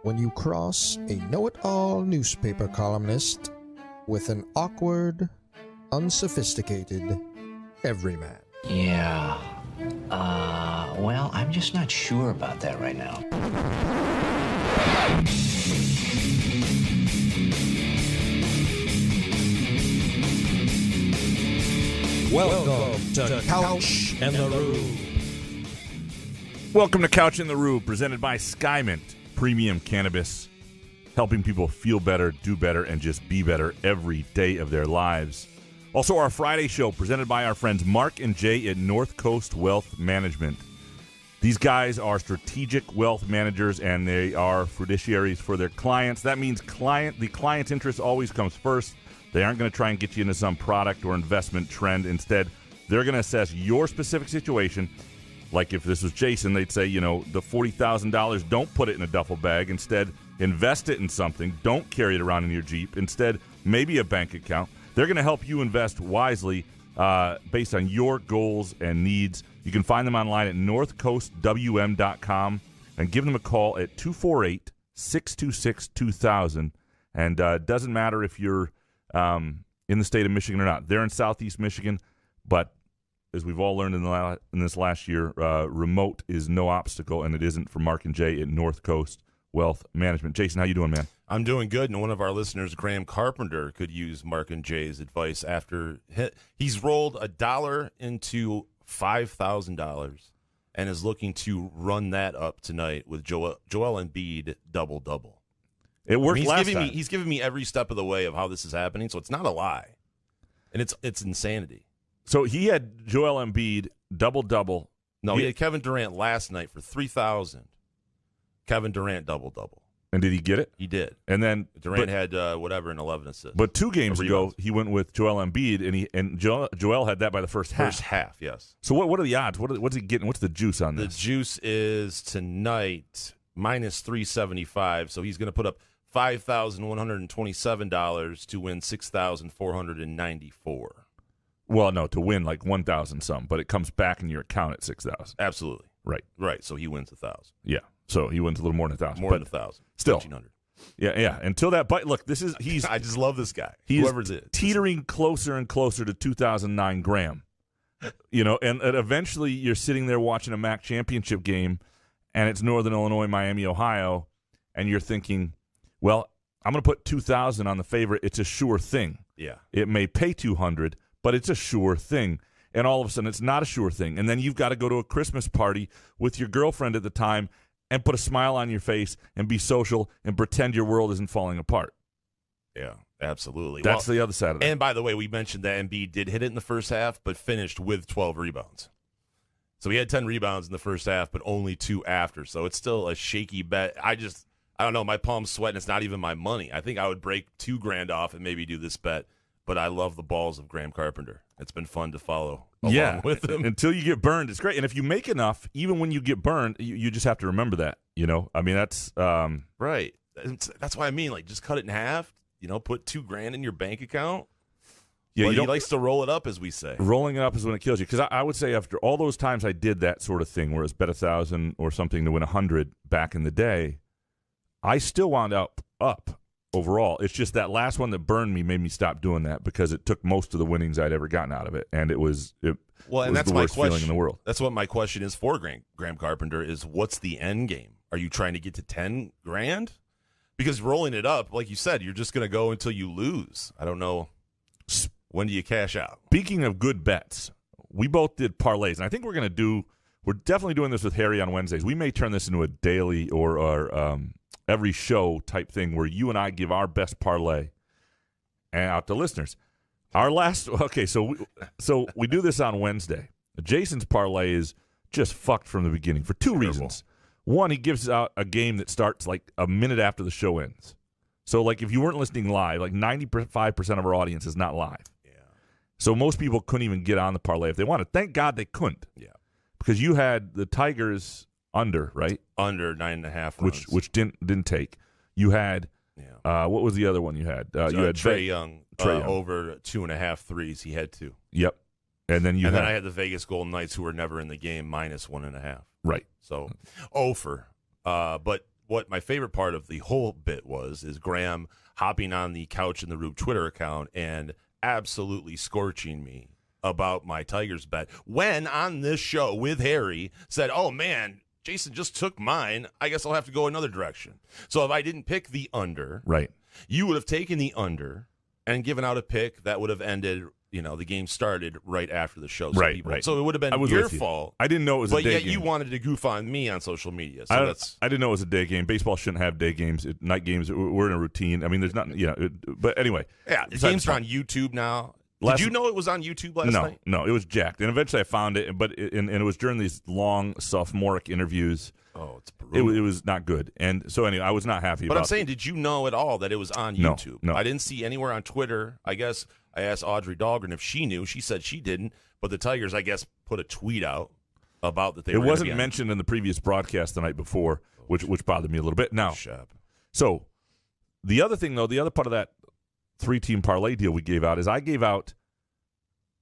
when you cross a know-it-all newspaper columnist with an awkward, unsophisticated everyman. Yeah. Well, I'm just not sure about that right now. Welcome to Couch and The Rube. Welcome to Couch and The Rube, presented by Skymint Premium Cannabis, helping people feel better, do better, and just be better every day of their lives. Also, our Friday show, presented by our friends Mark and Jay at North Coast Wealth Management. These guys are strategic wealth managers, and they are fiduciaries for their clients. That means the client's interest always comes first. They aren't going to try and get you into some product or investment trend. Instead, they're going to assess your specific situation. Like if this was Jason, they'd say, the $40,000, don't put it in a duffel bag. Instead, invest it in something. Don't carry it around in your Jeep. Instead, maybe a bank account. They're going to help you invest wisely based on your goals and needs. You can find them online at northcoastwm.com and give them a call at 248-626-2000. And it doesn't matter if you're in the state of Michigan or not. They're in Southeast Michigan, but as we've all learned in this last year, remote is no obstacle, and it isn't for Mark and Jay at North Coast Wealth Management. Jason, how you doing, man? I'm doing good, and one of our listeners, Graham Carpenter, could use Mark and Jay's advice after he's rolled $1 into $5,000 and is looking to run that up tonight with Joel Embiid double-double. It worked last time. He's giving me every step of the way of how this is happening, so it's not a lie, and it's insanity. So he had Joel Embiid double-double. No, he had Kevin Durant last night for 3,000. Kevin Durant double-double. And did he get it? He did. And then Durant had whatever in 11 assists. But 2 games ago, he went with Joel Embiid, and Joel had that by the first half. First half, yes. So what are the odds? What's he getting? What's the juice on this? The juice is tonight minus 375. So he's going to put up $5,127 to win $6,494. Well, no, to win like 1,000 some, but it comes back in your account at 6,000. Absolutely. Right. So he wins 1,000. Yeah. So he wins a little more than 1,000. More than 1,000. Still. 1,500. Yeah. Until that, but look, he's. I just love this guy. Whoever's teetering closer and closer to 2009 Graham. And eventually you're sitting there watching a MAC championship game, and it's Northern Illinois, Miami, Ohio, and you're thinking, well, I'm going to put 2,000 on the favorite. It's a sure thing. Yeah. It may pay 200, but it's a sure thing. And all of a sudden, it's not a sure thing. And then you've got to go to a Christmas party with your girlfriend at the time and put a smile on your face and be social and pretend your world isn't falling apart. Yeah, absolutely. That's the other side of it. And by the way, we mentioned that Embiid did hit it in the first half, but finished with 12 rebounds. So he had 10 rebounds in the first half, but only 2 after. So it's still a shaky bet. I don't know. My palm's sweating. It's not even my money. I think I would break $2,000 off and maybe do this bet. But I love the balls of Graham Carpenter. It's been fun to follow along with him. Until you get burned, it's great. And if you make enough, even when you get burned, you just have to remember that. I mean, that's right. That's why I mean, like, just cut it in half. Put $2,000 in your bank account. Yeah, he likes to roll it up, as we say. Rolling it up is when it kills you. Because I would say after all those times I did that sort of thing, where it's bet 1,000 or something to win 100 back in the day, I still wound up overall. It's just that last one that burned me made me stop doing that because it took most of the winnings I'd ever gotten out of it, and it was the worst feeling in the world. That's what my question is for Graham Carpenter is, what's the end game? Are you trying to get to $10,000? Because rolling it up, like you said, you're just going to go until you lose. I don't know. When do you cash out? Speaking of good bets, we both did parlays, and I think we're definitely doing this with Harry on Wednesdays. We may turn this into a daily or every show type thing where you and I give our best parlay and out to listeners. So we do this on Wednesday. Jason's parlay is just fucked from the beginning for 2 reasons. One, he gives out a game that starts like a minute after the show ends. So like if you weren't listening live, like 95% of our audience is not live. Yeah. So most people couldn't even get on the parlay if they wanted. Thank God they couldn't. Yeah. Because you had the Tigers under, right? Under 9.5 runs. Which didn't take. You had what was the other one you had? You had Trae Young over 2.5 threes. He had 2. Yep. And then then I had the Vegas Golden Knights, who were never in the game, minus 1.5. Right. So, but what my favorite part of the whole bit is Graham hopping on the Couch and The Rube Twitter account and absolutely scorching me about my Tigers bet when on this show with Harry said, oh, man, Jason just took mine. I guess I'll have to go another direction. So if I didn't pick the under, right, you would have taken the under and given out a pick that would have ended, the game started right after the show. So right. So it would have been your fault. I didn't know it was a day game. But yet you wanted to goof on me on social media. So I didn't know it was a day game. Baseball shouldn't have day games. Night games, we're in a routine. I mean, there's not, but anyway. Yeah, the games are on YouTube now. Did you know it was on YouTube last night? No, it was jacked. And eventually I found it, but it was during these long sophomoric interviews. Oh, it's brutal. It was not good. And so anyway, I was not happy about it. But I'm saying, did you know at all that it was on YouTube? No. I didn't see anywhere on Twitter. I guess I asked Audrey Dahlgren if she knew. She said she didn't. But the Tigers, I guess, put a tweet out about that they were. It wasn't mentioned in the previous broadcast the night before, which bothered me a little bit. Now, so the other thing, though, the other part of that 3-team parlay deal we gave out is I gave out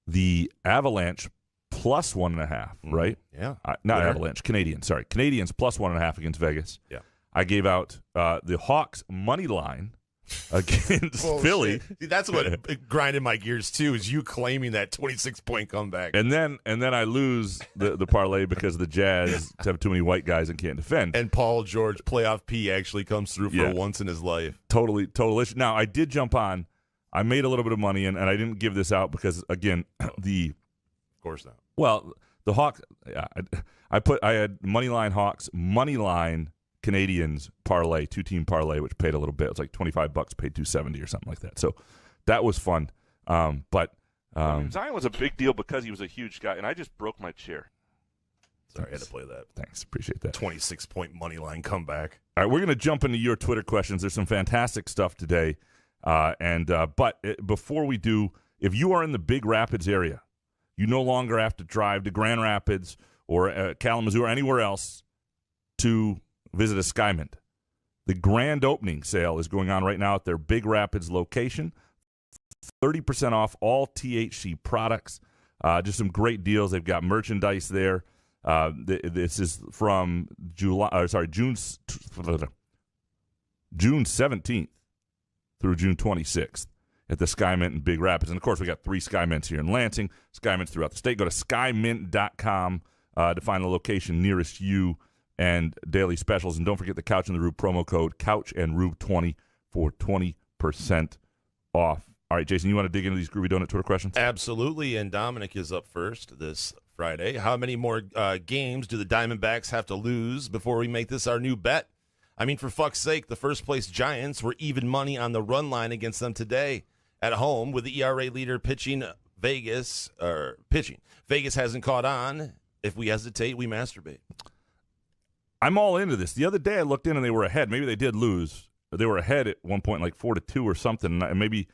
the Avalanche plus 1.5, right? Yeah. Not Avalanche, Canadians. Sorry, Canadians plus 1.5 against Vegas. Yeah. I gave out the Hawks money line against Philly. See, that's what grinded my gears too. Is you claiming that 26-point comeback, and then I lose the parlay because the Jazz have too many white guys and can't defend. And Paul George playoff P actually comes through for once in his life. Total issue. Now I did jump on. I made a little bit of money, and I didn't give this out because, again, of course not. Well, the Hawks. Yeah, I had moneyline Hawks, moneyline Canadians parlay, 2-team parlay, which paid a little bit. It was like $25, paid $270 or something like that. So that was fun. But Zion was a big deal because he was a huge guy, and I just broke my chair. Sorry, I had to play that. Thanks, appreciate that. 26-point money line comeback. All right, we're going to jump into your Twitter questions. There's some fantastic stuff today. But before we do, if you are in the Big Rapids area, you no longer have to drive to Grand Rapids or Kalamazoo or anywhere else to visit a Skymint. The grand opening sale is going on right now at their Big Rapids location. 30% off all THC products. Just some great deals. They've got merchandise there. This is from June 17th. Through June 26th at the Skymint in Big Rapids. And, of course, we got 3 Skymints here in Lansing, Skymints throughout the state. Go to skymint.com to find the location nearest you and daily specials. And don't forget the Couch and the Rube promo code, Couch and Rube 20 for 20% off. All right, Jason, you want to dig into these Groovy Donut Twitter questions? Absolutely, and Dominic is up first this Friday. How many more games do the Diamondbacks have to lose before we make this our new bet? I mean, for fuck's sake, the first-place Giants were even money on the run line against them today at home with the ERA leader pitching. Vegas hasn't caught on. If we hesitate, we masturbate. I'm all into this. The other day I looked in and they were ahead. Maybe they did lose. They were ahead at one point, like 4-2 or something. And maybe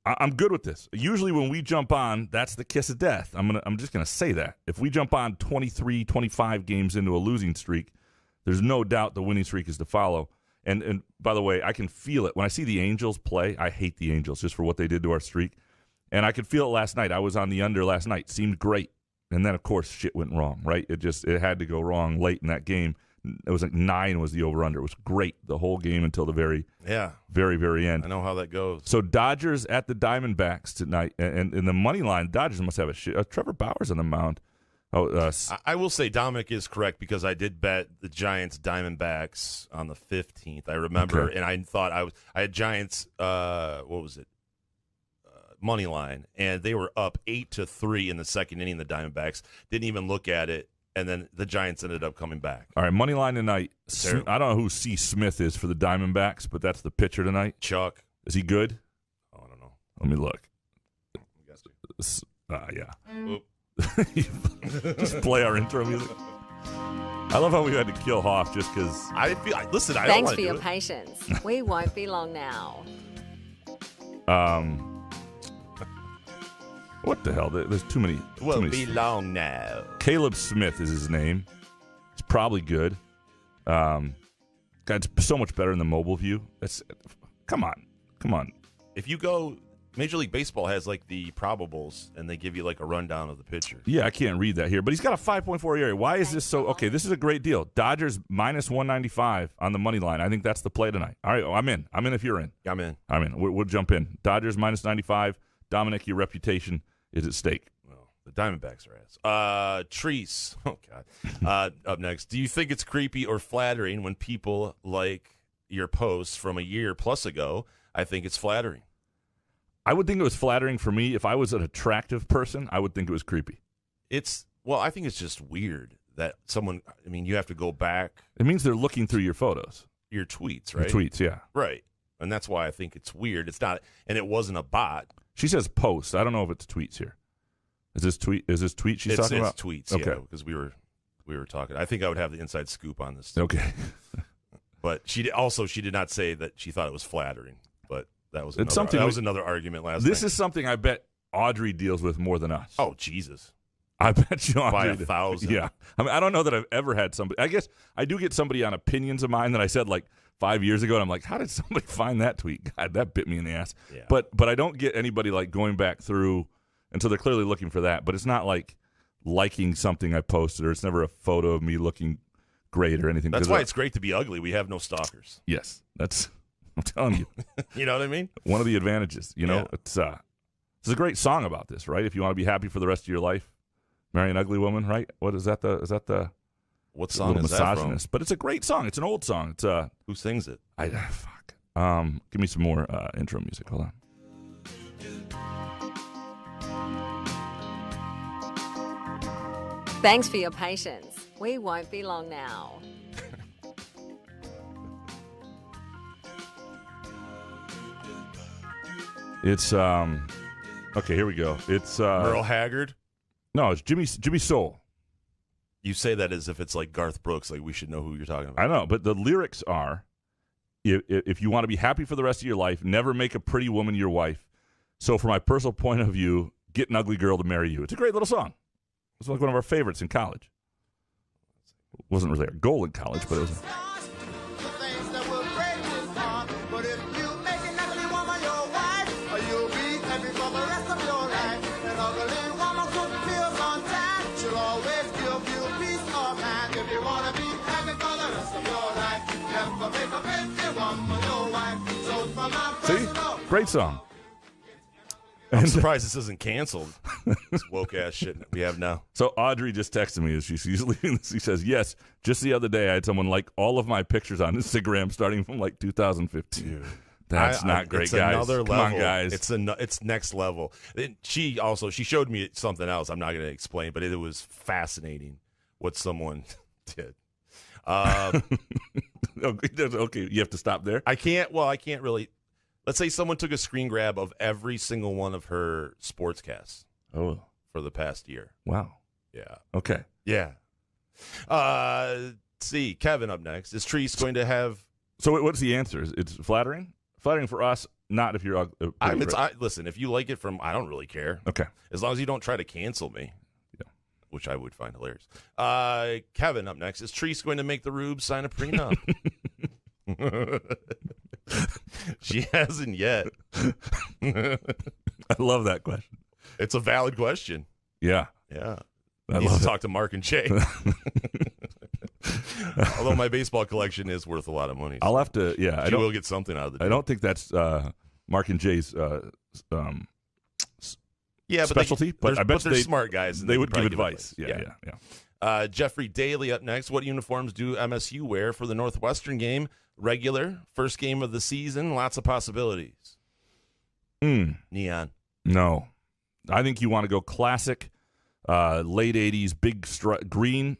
I'm good with this. Usually when we jump on, that's the kiss of death. I'm just gonna say that. If we jump on 23, 25 games into a losing streak, there's no doubt the winning streak is to follow. And by the way, I can feel it. When I see the Angels play, I hate the Angels just for what they did to our streak. And I could feel it last night. I was on the under last night. Seemed great. And then, of course, shit went wrong, right? It had to go wrong late in that game. It was like 9 was the over-under. It was great the whole game until the very, very end. I know how that goes. So Dodgers at the Diamondbacks tonight. And in the money line, Dodgers must have Trevor Bauer's on the mound. I will say Dominic is correct because I did bet the Giants Diamondbacks on the 15th. I remember, and I thought I had Giants. What was it? Money line, and they were up 8-3 in the second inning. The Diamondbacks didn't even look at it, and then the Giants ended up coming back. All right, money line tonight. I don't know who C. Smith is for the Diamondbacks, but that's the pitcher tonight. Chuck, is he good? Oh, I don't know. Let me look. Yeah. Just play our intro music. I love how we had to kill Hoff just because. Listen. I Thanks for your patience. We won't be long now. What the hell? There's too many. Won't be long now. Caleb Smith is his name. He's probably good. God, it's so much better in the mobile view. Come on. If you go Major League Baseball has like the probables, and they give you like a rundown of the pitcher. Yeah, I can't read that here, but he's got a 5.4 ERA. Why is this so? Okay, this is a great deal. Dodgers minus 195 on the money line. I think that's the play tonight. All right, I'm in. I'm in if you're in. I'm in. I'm in. We'll jump in. Dodgers minus 95. Dominic, your reputation is at stake. Well, the Diamondbacks are ass. Treese. Oh, God. Up next. Do you think it's creepy or flattering when people like your posts from a year plus ago? I think it's flattering. I would think it was flattering for me. If I was an attractive person, I would think it was creepy. I think it's just weird that someone, I mean, you have to go back. It means they're looking through your photos. Your tweets, right? Your tweets, yeah. Right. And that's why I think it's weird. It's not, and it wasn't a bot. She says post. I don't know if it's tweets here. Is this tweet she's talking about? It's tweets, okay. Yeah, because we were talking. I think I would have the inside scoop on this. Okay. But she did not say that she thought it was flattering. But that was another argument last night. This is something I bet Audrey deals with more than us. Oh, Jesus. I bet you Audrey. By 1,000. Yeah. I mean, I don't know that I've ever had somebody. I guess I do get somebody on opinions of mine that I said like 5 years ago, and I'm like, how did somebody find that tweet? God, that bit me in the ass. Yeah. But I don't get anybody like going back through, and so they're clearly looking for that. But it's not like liking something I posted, or it's never a photo of me looking great or anything. That's why it's great to be ugly. We have no stalkers. Yes, I'm telling you. You know what I mean? One of the advantages. You know, Yeah. it's a great song about this, right? If you want to be happy for the rest of your life, marry an ugly woman, right? What is that? The what song is misogynist? that from? But it's a great song. It's an old song. It's Who sings it? Fuck. Give me some more intro music. Hold on. Thanks for your patience. We won't be long now. It's okay. Here we go. It's Merle Haggard. No, it's Jimmy Soul. You say that as if it's like Garth Brooks. Like we should know who you're talking about. I know, but the lyrics are: if you want to be happy for the rest of your life, never make a pretty woman your wife. So, from my personal point of view, get an ugly girl to marry you. It's a great little song. It's like one of our favorites in college. It wasn't really our goal in college, but it was. See? Great song. I'm surprised this isn't canceled. This woke ass shit we have now. So Audrey just texted me as she's leaving this. She says, yes, just the other day I had someone like all of my pictures on Instagram starting from like 2015. Dude. That's not great, it's guys. Another Come level. on, guys. It's next level. She showed me something else. I'm not going to explain, but it was fascinating what someone did. Okay, you have to stop there. I can't really. Let's say someone took a screen grab of every single one of her sportscasts. Oh, for the past year. Wow. Yeah. Okay. Yeah. Let's see, Kevin up next. Is Treese going to have? So what's the answer? It's flattering. Flattering for us, not if you're. Listen, if you like it from, I don't really care. Okay. As long as you don't try to cancel me. Yeah. Which I would find hilarious. Kevin up next. Is Treese going to make the Rube sign a prenup? She hasn't yet. I love that question. It's a valid question. Yeah. Yeah. I Need love to it. talk to Mark and Jay. Although my baseball collection is worth a lot of money. I'll have to. Yeah. I will get something out of the deal. I don't think that's Mark and Jay's specialty, but I bet they're smart guys. And They would give probably advice. Yeah. Jeffrey Daly up next. What uniforms do MSU wear for the Northwestern game? Regular, first game of the season, lots of possibilities. Neon. No. I think you want to go classic, late 80s, big green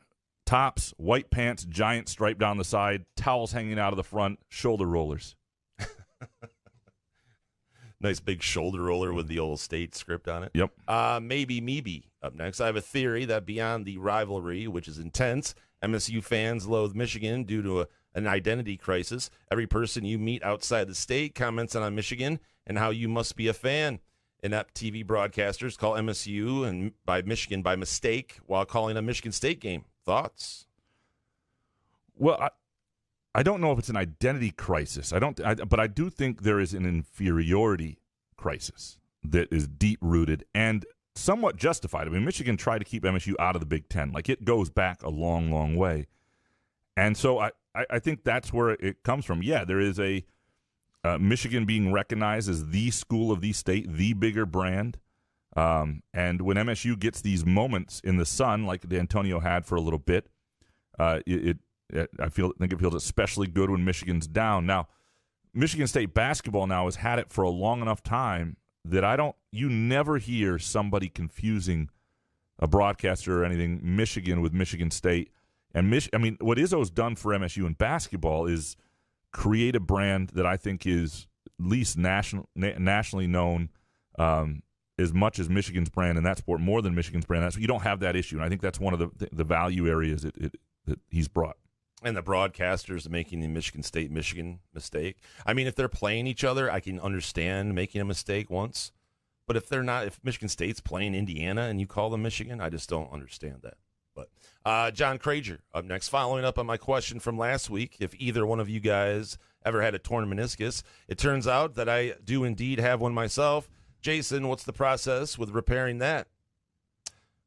tops, white pants, giant stripe down the side, towels hanging out of the front, shoulder rollers. Nice big shoulder roller with the old state script on it. Yep. Maybe up next. I have a theory that beyond the rivalry, which is intense, MSU fans loathe Michigan due to an identity crisis. Every person you meet outside the state comments on Michigan and how you must be a fan. Inept TV broadcasters call MSU and by Michigan by mistake while calling a Michigan State game. Thoughts? Well, I don't know if it's an identity crisis. But I do think there is an inferiority crisis. that is deep-rooted and somewhat justified. I mean, Michigan tried to keep MSU out of the Big Ten. Like, it goes back a long, long way. And so I think that's where it comes from. Yeah, there is a Michigan being recognized as the school of the state, the bigger brand. And when MSU gets these moments in the sun, like D'Antonio had for a little bit, I think it feels especially good when Michigan's down. Now, Michigan State basketball now has had it for a long enough time that you never hear somebody confusing a broadcaster or anything, Michigan with Michigan State. And what Izzo's done for MSU in basketball is create a brand that I think is at least nationally known as much as Michigan's brand in that sport, more than Michigan's brand. You don't have that issue, and I think that's one of the value areas that he's brought. And the broadcasters making the Michigan mistake. I mean, if they're playing each other, I can understand making a mistake once. But if they're not, if Michigan State's playing Indiana and you call them Michigan, I just don't understand that. But John Crager up next, following up on my question from last week, if either one of you guys ever had a torn meniscus. It turns out that I do indeed have one myself. Jason, what's the process with repairing that?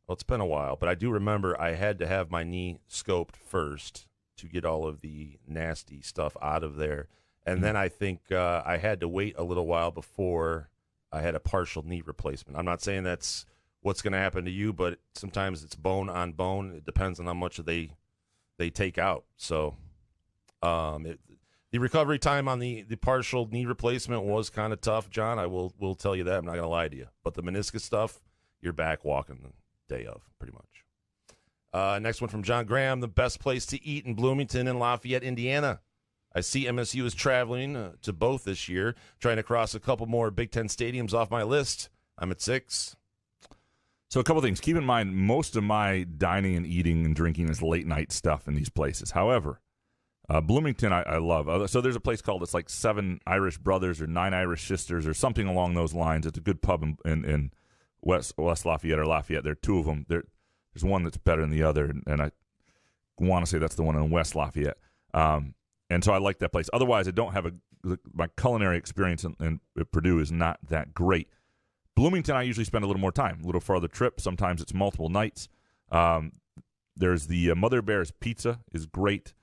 Well, it's been a while, but I do remember I had to have my knee scoped first to get all of the nasty stuff out of there. And then I think I had to wait a little while before I had a partial knee replacement. I'm not saying that's what's going to happen to you, but sometimes it's bone on bone. It depends on how much they take out. So the recovery time on the partial knee replacement was kind of tough, John. I will tell you that. I'm not going to lie to you. But the meniscus stuff, you're back walking the day of, pretty much. Next one from John Graham, the best place to eat in Bloomington and Lafayette, Indiana. I see MSU is traveling to both this year, trying to cross a couple more Big Ten stadiums off my list. I'm at 6. So a couple things. Keep in mind, most of my dining and eating and drinking is late night stuff in these places. However, Bloomington I love. So there's a place called, it's like 7 Irish Brothers or 9 Irish Sisters or something along those lines. It's a good pub in West Lafayette or Lafayette. There are 2 of them. There's one that's better than the other, and I want to say that's the one in West Lafayette. And so I like that place. Otherwise, I don't have my culinary experience in Purdue is not that great. Bloomington, I usually spend a little more time, a little farther trip. Sometimes it's multiple nights. There's the Mother Bear's Pizza is great.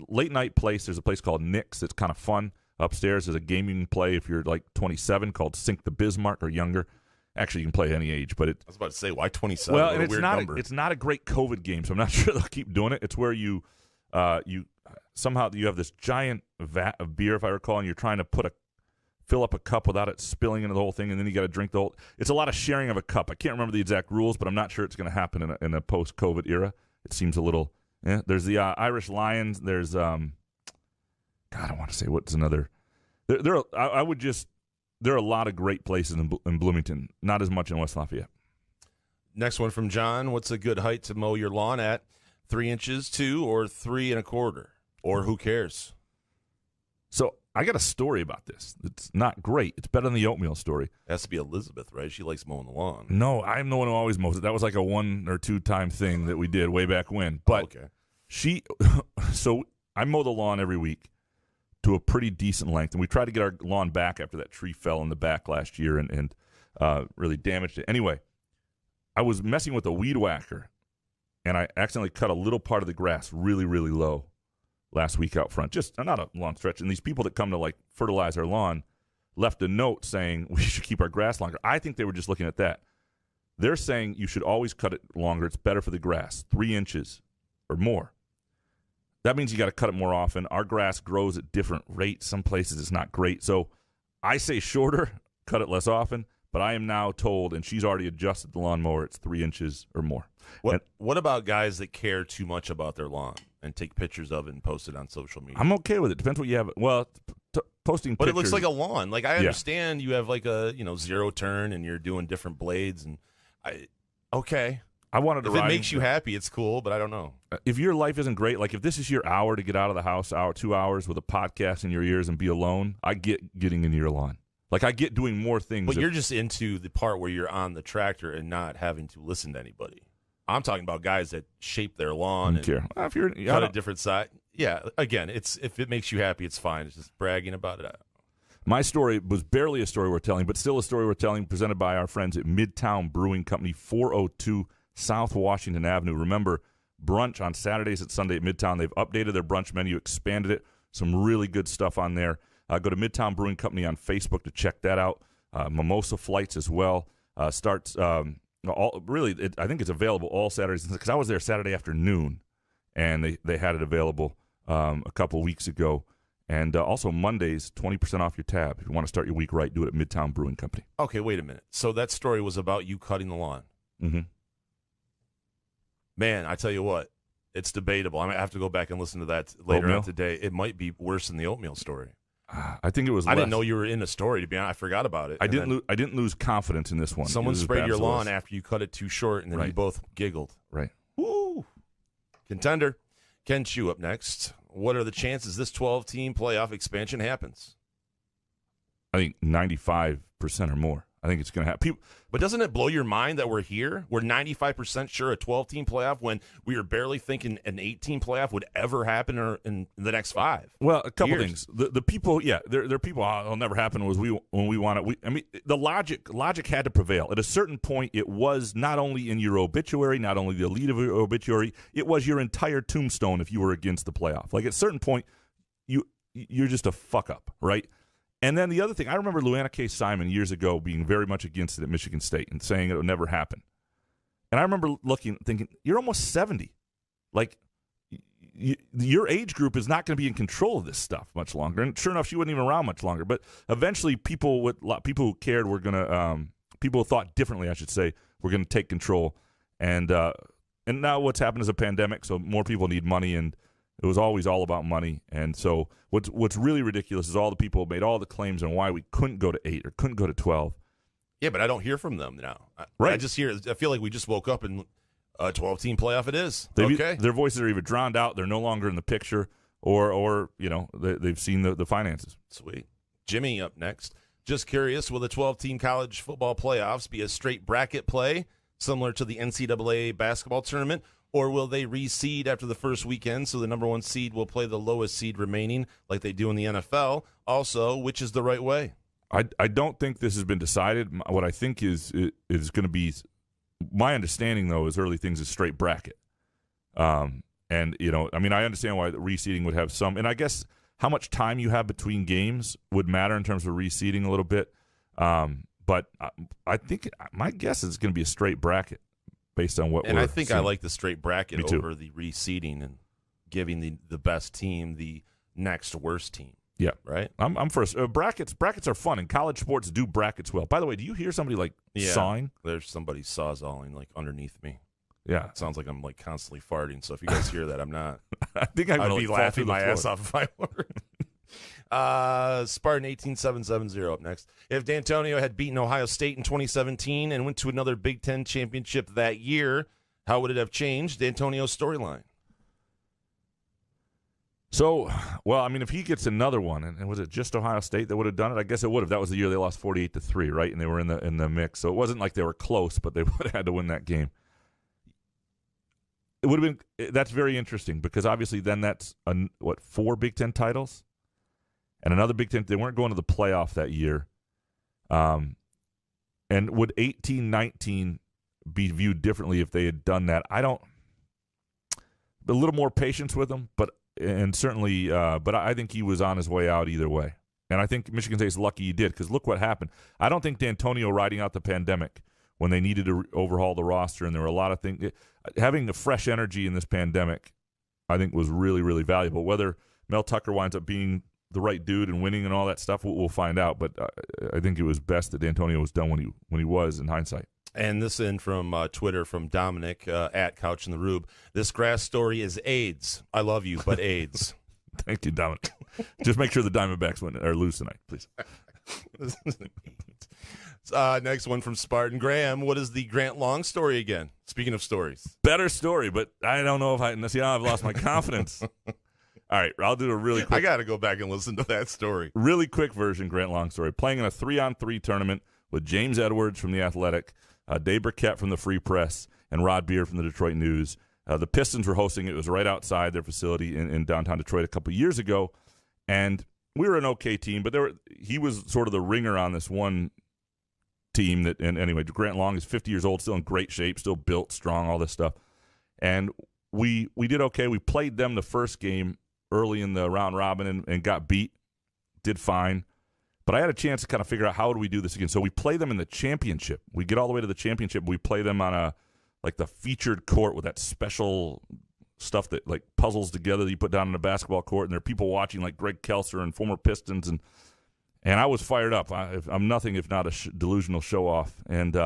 Late night place, there's a place called Nick's. It's kind of fun. Upstairs there's a gaming play if you're like 27 called Sink the Bismarck or younger. Actually, you can play any age, but I was about to say, why 27? Well, and it's not a great COVID game, so I'm not sure they'll keep doing it. It's where you somehow you have this giant vat of beer, if I recall, and you're trying to fill up a cup without it spilling into the whole thing, and then you got to drink the whole. It's a lot of sharing of a cup. I can't remember the exact rules, but I'm not sure it's going to happen in a post-COVID era. It seems a little. Yeah, there's the Irish Lions. There's God, I want to say what's another. There are a lot of great places in Bloomington. Not as much in West Lafayette. Next one from John. What's a good height to mow your lawn at? 3 inches, 2, or 3 1/4, or who cares? So I got a story about this. It's not great. It's better than the oatmeal story. It has to be Elizabeth, right? She likes mowing the lawn. No, I'm the one who always mows it. That was like a 1 or 2 time thing that we did way back when. But so I mow the lawn every week to a pretty decent length, and we tried to get our lawn back after that tree fell in the back last year and really damaged it. Anyway, I was messing with a weed whacker, and I accidentally cut a little part of the grass really, really low last week out front. Just not a long stretch. And these people that come to like fertilize our lawn left a note saying we should keep our grass longer. I think they were just looking at that. They're saying you should always cut it longer. It's better for the grass, 3 inches or more. That means you got to cut it more often. Our grass grows at different rates. Some places it's not great. So I say shorter, cut it less often. But I am now told, and she's already adjusted the lawnmower, it's 3 inches or more. What about guys that care too much about their lawn and take pictures of it and post it on social media? I'm okay with it. Depends what you have. Well, posting but pictures. It looks like a lawn. Like I understand you have like a zero turn and you're doing different blades and okay. I wanted to. If it makes you happy, it's cool. But I don't know. If your life isn't great, like if this is your hour to get out of the house, 2 hours with a podcast in your ears and be alone, I get getting into your lawn. Like, I get doing more things. But you're just into the part where you're on the tractor and not having to listen to anybody. I'm talking about guys that shape their lawn and if you're cut a different side. Yeah, again, if it makes you happy, it's fine. It's just bragging about it. My story was barely a story we're telling, but still a story we're telling, presented by our friends at Midtown Brewing Company, 402 South Washington Avenue. Remember, brunch on Saturdays and Sunday at Midtown. They've updated their brunch menu, expanded it. Some really good stuff on there. Go to Midtown Brewing Company on Facebook to check that out. Mimosa flights as well. Starts I think it's available all Saturdays, because I was there Saturday afternoon, and they had it available a couple weeks ago. And also Mondays, 20% off your tab. If you want to start your week right, do it at Midtown Brewing Company. Okay, wait a minute. So that story was about you cutting the lawn. Mm-hmm. Man, I tell you what, it's debatable. I might have to go back and listen to that later on today. It might be worse than the oatmeal story. I think it was. I didn't know you were in a story. To be honest, I forgot about it. I didn't lose confidence in this one. Someone sprayed your lawn after you cut it too short, and then you both giggled. Right. Woo! Contender Ken Chu up next. What are the chances this 12-team playoff expansion happens? I think 95% or more. I think it's going to happen. But doesn't it blow your mind that we're here? We're 95% sure a 12-team playoff when we are barely thinking an 8-team playoff would ever happen in the next 5. Well, a couple years. things. The people, there are people. It'll never happen. When we want it. I mean, the logic had to prevail. At a certain point, it was not only in your obituary, not only the lead of your obituary, it was your entire tombstone if you were against the playoff. Like at a certain point, you're just a fuck up, right? And then the other thing, I remember Luana K. Simon years ago being very much against it at Michigan State and saying it would never happen. And I remember thinking, you're almost 70. Like, your age group is not going to be in control of this stuff much longer. And sure enough, she wasn't even around much longer. But eventually, people who cared were going to, people who thought differently, I should say, were going to take control. And now what's happened is a pandemic, so more people need money, and it was always all about money. And so what's really ridiculous is all the people made all the claims on why we couldn't go to 8 or couldn't go to 12. Yeah, but I don't hear from them now. Right. I feel like we just woke up and a 12-team playoff it is. Their voices are either drowned out, they're no longer in the picture, or they've seen the finances. Sweet. Jimmy up next. Just curious, will the 12-team college football playoffs be a straight bracket play, similar to the NCAA basketball tournament, or will they reseed after the first weekend so the number 1 seed will play the lowest seed remaining like they do in the NFL? Also, which is the right way? I don't think this has been decided. What I think is going to be, my understanding, though, is early things is straight bracket. And, I understand why the reseeding would have some. And I guess how much time you have between games would matter in terms of reseeding a little bit. But I think my guess is it's going to be a straight bracket. Based on what I think I like the straight bracket over the reseeding and giving the best team the next worst team. Yeah, right. I'm first. Brackets are fun, and college sports do brackets well. By the way, do you hear somebody sawing? There's somebody sawzalling underneath me. Yeah, it sounds like I'm constantly farting. So if you guys hear that, I'm not. I think I'd be laughing my ass off if I were. Spartan 18770 up next. If D'Antonio had beaten Ohio State in 2017 and went to another Big Ten championship that year, how would it have changed D'Antonio's storyline? So, if he gets another one, and was it just Ohio State that would have done it? I guess it would have. That was the year they lost 48-3, right? And they were in the mix. So it wasn't like they were close, but they would have had to win that game. It would have been. That's very interesting because obviously then that's 4 Big Ten titles. And another Big Ten, they weren't going to the playoff that year. And would 18-19 be viewed differently if they had done that? A little more patience with them, but I think he was on his way out either way. And I think Michigan State's lucky he did because look what happened. I don't think D'Antonio riding out the pandemic when they needed to overhaul the roster and there were a lot of things. Having the fresh energy in this pandemic, I think, was really, really valuable. Whether Mel Tucker winds up being the right dude and winning and all that stuff, we'll find out. But I think it was best that D'Antonio was done when he was in hindsight. And this in from Twitter from Dominic at Couch and The Rube. This grass story is AIDS. I love you, but AIDS. Thank you, Dominic. Just make sure the Diamondbacks lose tonight, please. Next one from Spartan Graham. What is the Grant Long story again? Speaking of stories. Better story, but I don't know if I've lost my confidence. All right, I'll do a really quick. I got to go back and listen to that story. Really quick version, Grant Long story. Playing in a 3-on-3 tournament with James Edwards from The Athletic, Dave Burkett from the Free Press, and Rod Beard from the Detroit News. The Pistons were hosting it. It was right outside their facility in downtown Detroit a couple years ago. And, we were an okay team, but he was sort of the ringer on this one team and anyway, Grant Long is 50 years old, still in great shape, still built, strong, all this stuff. And we did okay. We played them the first game early in the round robin and got beat, did fine. But I had a chance to kind of figure out how do we do this again. So we play them in the championship. We get all the way to the championship. We play them on the featured court with that special stuff that like puzzles together that you put down in a basketball court. And there are people watching like Greg Kelser and former Pistons. And I was fired up. I'm nothing if not a delusional show off. And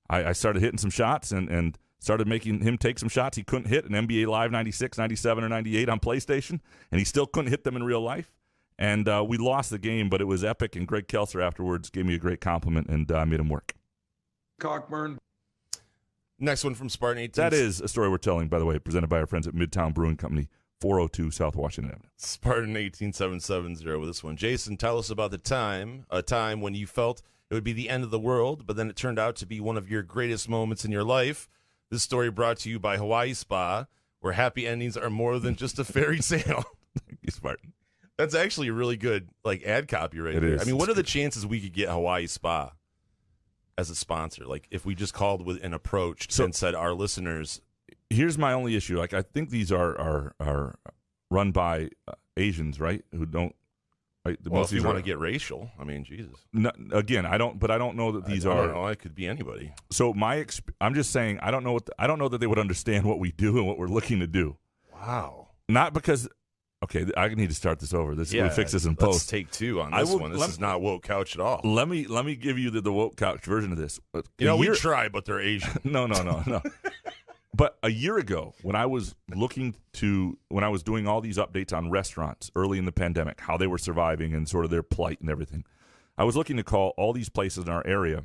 I started hitting some shots and started making him take some shots he couldn't hit in NBA Live 96, 97, or 98 on PlayStation. And he still couldn't hit them in real life. And we lost the game, but it was epic, and Greg Kelser afterwards gave me a great compliment and made him work. Cockburn. Next one from Spartan 18. That is a story we're telling, by the way, presented by our friends at Midtown Brewing Company, 402 South Washington Avenue. Spartan 18770 with this one. Jason, tell us about a time when you felt it would be the end of the world, but then it turned out to be one of your greatest moments in your life. This story brought to you by Hawaii Spa, where happy endings are more than just a fairy tale. Thank you, Spartan. That's actually a really good ad copy right there. Is. I mean, what are the chances we could get Hawaii Spa as a sponsor? Like, if we just called with an approach and said, our listeners. Here's my only issue. Like, I think these are run by Asians, right? Who don't. Right? Well, if you want to get racial, I mean, Jesus. No, again, I don't know that these I are. don't know. It could be anybody. So I'm just saying, I don't know that they would understand what we do and what we're looking to do. Wow. Not because. Okay, I need to start this over. We fix this in post. Let's take two on this one. This is not woke couch at all. Let me give you the woke couch version of this. We try, but they're Asian. No. But a year ago, when I was doing all these updates on restaurants early in the pandemic, how they were surviving and sort of their plight and everything, I was looking to call all these places in our area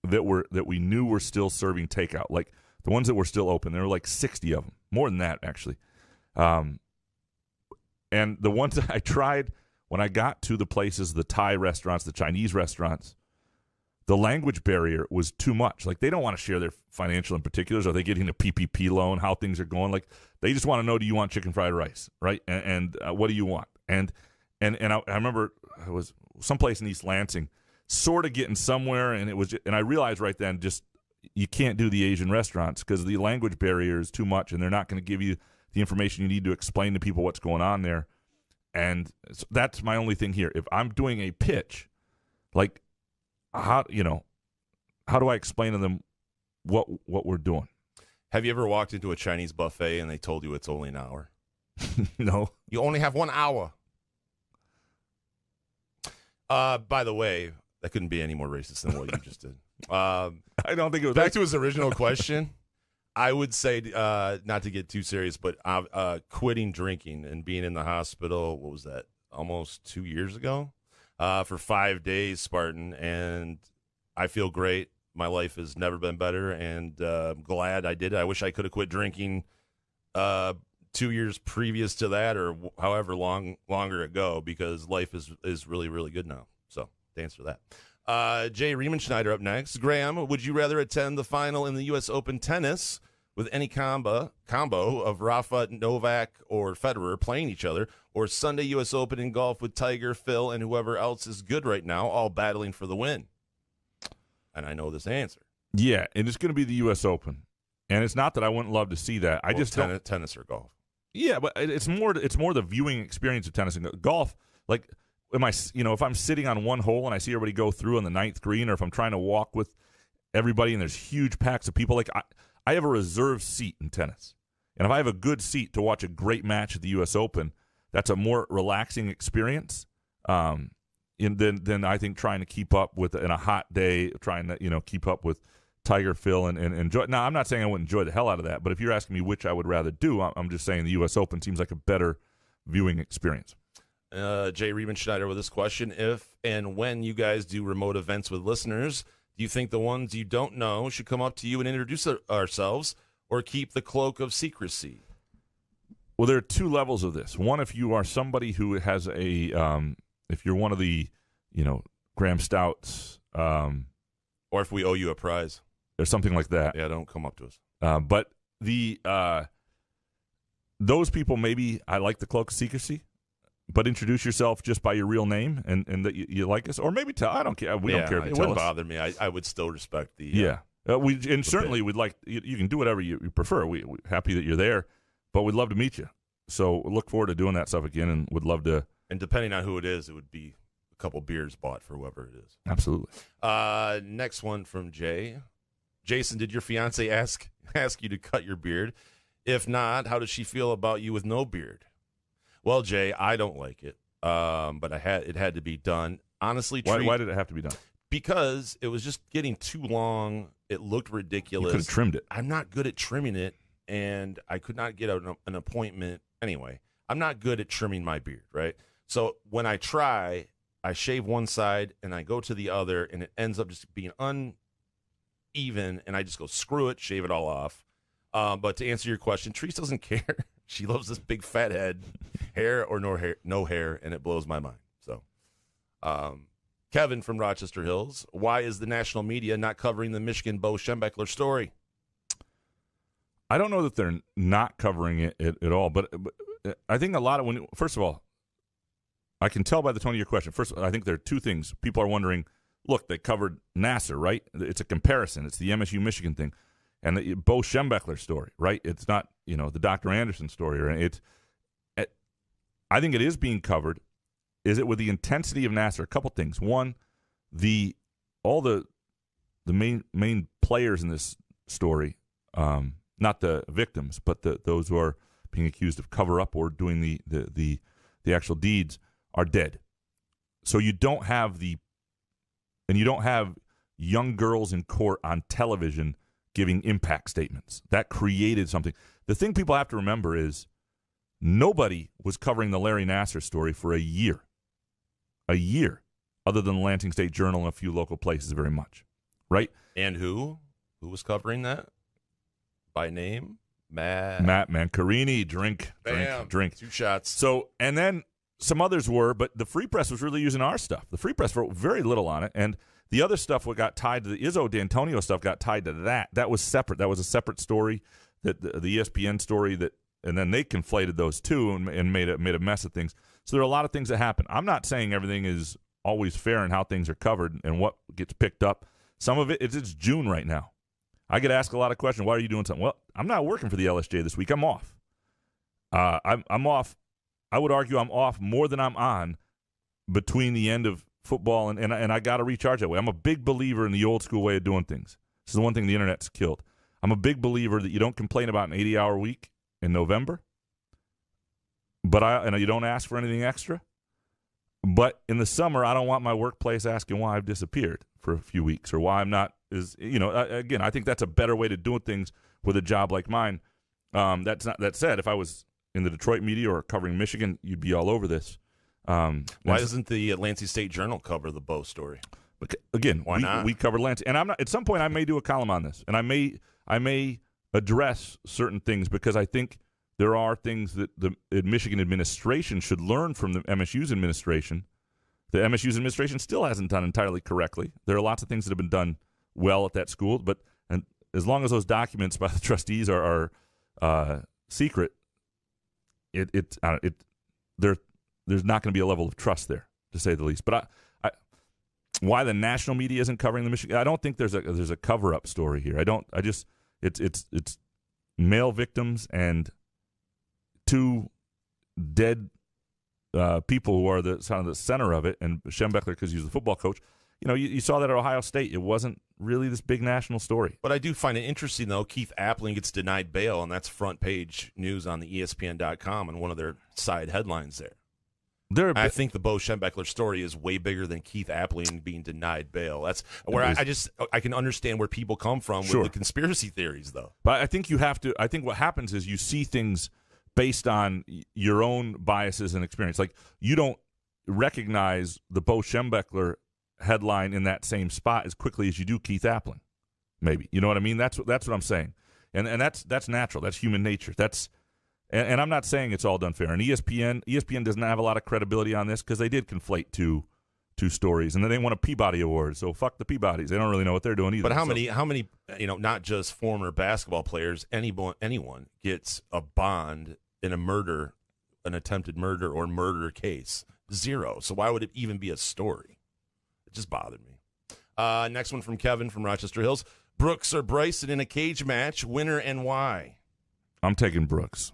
that we knew were still serving takeout, like the ones that were still open. There were like 60 of them, more than that actually. And the ones that I tried when I got to the places, the Thai restaurants, the Chinese restaurants, the language barrier was too much. Like, they don't want to share their financial in particulars. Are they getting a PPP loan? How things are going? Like, they just want to know, do you want chicken fried rice, right? And what do you want? And I remember I was someplace in East Lansing, sort of getting somewhere, and I realized right then, just you can't do the Asian restaurants because the language barrier is too much, and they're not going to give you the information you need to explain to people what's going on there. And so that's my only thing here. If I'm doing a pitch, like, how do I explain to them what we're doing? Have you ever walked into a Chinese buffet and they told you it's only an hour? No. You only have 1 hour. By the way, that couldn't be any more racist than what you just did. I don't think it was. Back to his original question. I would say, not to get too serious, but quitting drinking and being in the hospital, what was that, almost 2 years ago? For 5 days, Spartan, and I feel great. My life has never been better, and I'm glad I did it. I wish I could have quit drinking 2 years previous to that, or however longer ago, because life is really, really good now. So thanks for that. Jay Riemenschneider up next. Graham, would you rather attend the final in the U.S. Open tennis with any combo of Rafa, Novak, or Federer playing each other, or Sunday U.S. Open in golf with Tiger, Phil, and whoever else is good right now, all battling for the win? And I know this answer. Yeah, and it's going to be the U.S. Open. And it's not that I wouldn't love to see that. I just tennis or golf. Yeah, but it's more the viewing experience of tennis and golf. Like, if I'm sitting on one hole and I see everybody go through on the ninth green, or if I'm trying to walk with everybody and there's huge packs of people, like I have a reserved seat in tennis. And if I have a good seat to watch a great match at the U.S. Open, that's a more relaxing experience than I think trying to keep up with, in a hot day, trying to keep up with Tiger, Phil, and enjoy. Now, I'm not saying I wouldn't enjoy the hell out of that, but if you're asking me which I would rather do, I'm just saying the U.S. Open seems like a better viewing experience. Jay Riemenschneider with this question. If and when you guys do remote events with listeners, do you think the ones you don't know should come up to you and introduce ourselves, or keep the cloak of secrecy? Well, there are two levels of this. One, if you are somebody who has if you're one of the, Graham Stouts. Or if we owe you a prize. Or something like that. Yeah, don't come up to us. But those people, maybe I like the cloak of secrecy. but introduce yourself just by your real name and that you like us, or maybe tell. I don't care. We don't care if you it tell wouldn't us. bother me. I would still respect the Certainly we'd like you can do whatever you prefer. We're happy that you're there, but we'd love to meet you. So look forward to doing that stuff again, and would love to. And depending on who it is, it would be a couple beers bought for whoever it is. Absolutely. Next one from Jay. Jason, did your fiance ask you to cut your beard? If not, how does she feel about you with no beard? Well, Jay, I don't like it, but it had to be done. Honestly, why did it have to be done? Because it was just getting too long. It looked ridiculous. You could have trimmed it. I'm not good at trimming it, and I could not get an appointment. Anyway, I'm not good at trimming my beard, right? So when I try, I shave one side, and I go to the other, and it ends up just being uneven, and I just go, screw it, shave it all off. But to answer your question, Treese doesn't care. She loves this big fat head, hair or no hair, and it blows my mind. So, Kevin from Rochester Hills, why is the national media not covering the Michigan Bo Schembechler story? I don't know that they're not covering it at all, but I think a lot of first of all, I can tell by the tone of your question. First, I think there are two things. People are wondering, look, they covered Nassar, right? It's a comparison. It's the MSU-Michigan thing. And the Bo Schembechler story, right? It's not, the Dr. Anderson story. I think it is being covered. Is it with the intensity of Nassar? A couple things. One, all the main players in this story, not the victims, but those who are being accused of cover-up or doing the actual deeds, are dead. So you don't have young girls in court on television giving impact statements. That created something. The thing people have to remember is nobody was covering the Larry Nassar story for a year, other than the Lansing State Journal and a few local places very much, right? And who was covering that? By name? Matt Mancarini. Drink. 2 shots. So, and then some others were, but the Free Press was really using our stuff. The Free Press wrote very little on it, and the other stuff got tied to the Izzo D'Antonio stuff got tied to that. That was separate. That was a separate story, that the ESPN story, and then they conflated those two and made a mess of things. So there are a lot of things that happen. I'm not saying everything is always fair in how things are covered and what gets picked up. Some of it's June right now. I get asked a lot of questions. Why are you doing something? Well, I'm not working for the LSJ this week. I'm off. I'm off. I would argue I'm off more than I'm on between the end of football and I got to recharge that way. I'm a big believer in the old school way of doing things. This is the one thing the internet's killed. I'm a big believer that you don't complain about an 80-hour week in November, but you don't ask for anything extra. But in the summer, I don't want my workplace asking why I've disappeared for a few weeks or why I'm not. Again, I think that's a better way to do things with a job like mine. That said, if I was in the Detroit media or covering Michigan, you'd be all over this. Why doesn't the Lansing State Journal cover the Bo story? Again, why not? We covered Lansing, and I'm not. At some point, I may do a column on this, and I may address certain things because I think there are things that the Michigan administration should learn from the MSU's administration. The MSU's administration still hasn't done entirely correctly. There are lots of things that have been done well at that school, but as long as those documents by the trustees are secret, there's not going to be a level of trust there, to say the least. But why the national media isn't covering the Michigan? I don't think there's a cover-up story here. It's male victims and 2 dead people who are the center of it, and Schembechler, because he's the football coach. You saw that at Ohio State. It wasn't really this big national story. But I do find it interesting, though. Keith Appling gets denied bail, and that's front page news on the ESPN.com and one of their side headlines there. I think the Bo Schembechler story is way bigger than Keith Appling being denied bail. That's where I can understand where people come from with the conspiracy theories, though. But I think you have to. I think what happens is you see things based on your own biases and experience. Like, you don't recognize the Bo Schembechler headline in that same spot as quickly as you do Keith Appling. Maybe, you know what I mean? That's what I'm saying, and that's natural. That's human nature. And I'm not saying it's all done fair. And ESPN doesn't have a lot of credibility on this because they did conflate two stories, and then they won a Peabody Award. So fuck the Peabodys. They don't really know what they're doing either. But how many not just former basketball players, anyone gets a bond in a murder an attempted murder or murder case. 0. So why would it even be a story? It just bothered me. Next one from Kevin from Rochester Hills. Brooks or Bryson in a cage match, winner and why? I'm taking Brooks.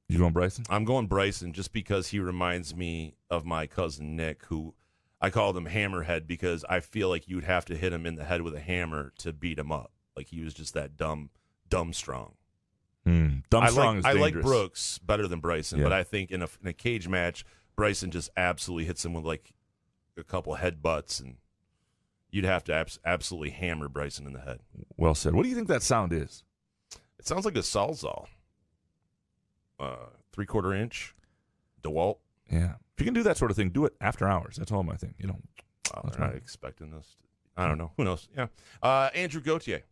You going Bryson? I'm going Bryson just because he reminds me of my cousin Nick, who I called him Hammerhead because I feel like you'd have to hit him in the head with a hammer to beat him up. Like he was just that dumb strong. Dumb strong is dangerous. I like Brooks better than Bryson, Yeah. but I think in a cage match, Bryson just absolutely hits him with like a couple headbutts, and you'd have to absolutely hammer Bryson in the head. Well said. What do you think that sound is? It sounds like a Sawzall. 3/4 inch, DeWalt. Yeah. If you can do that sort of thing, do it after hours. That's all my thing. You know. They're not expecting this. I don't know. Who knows? Yeah. Andrew Gauthier.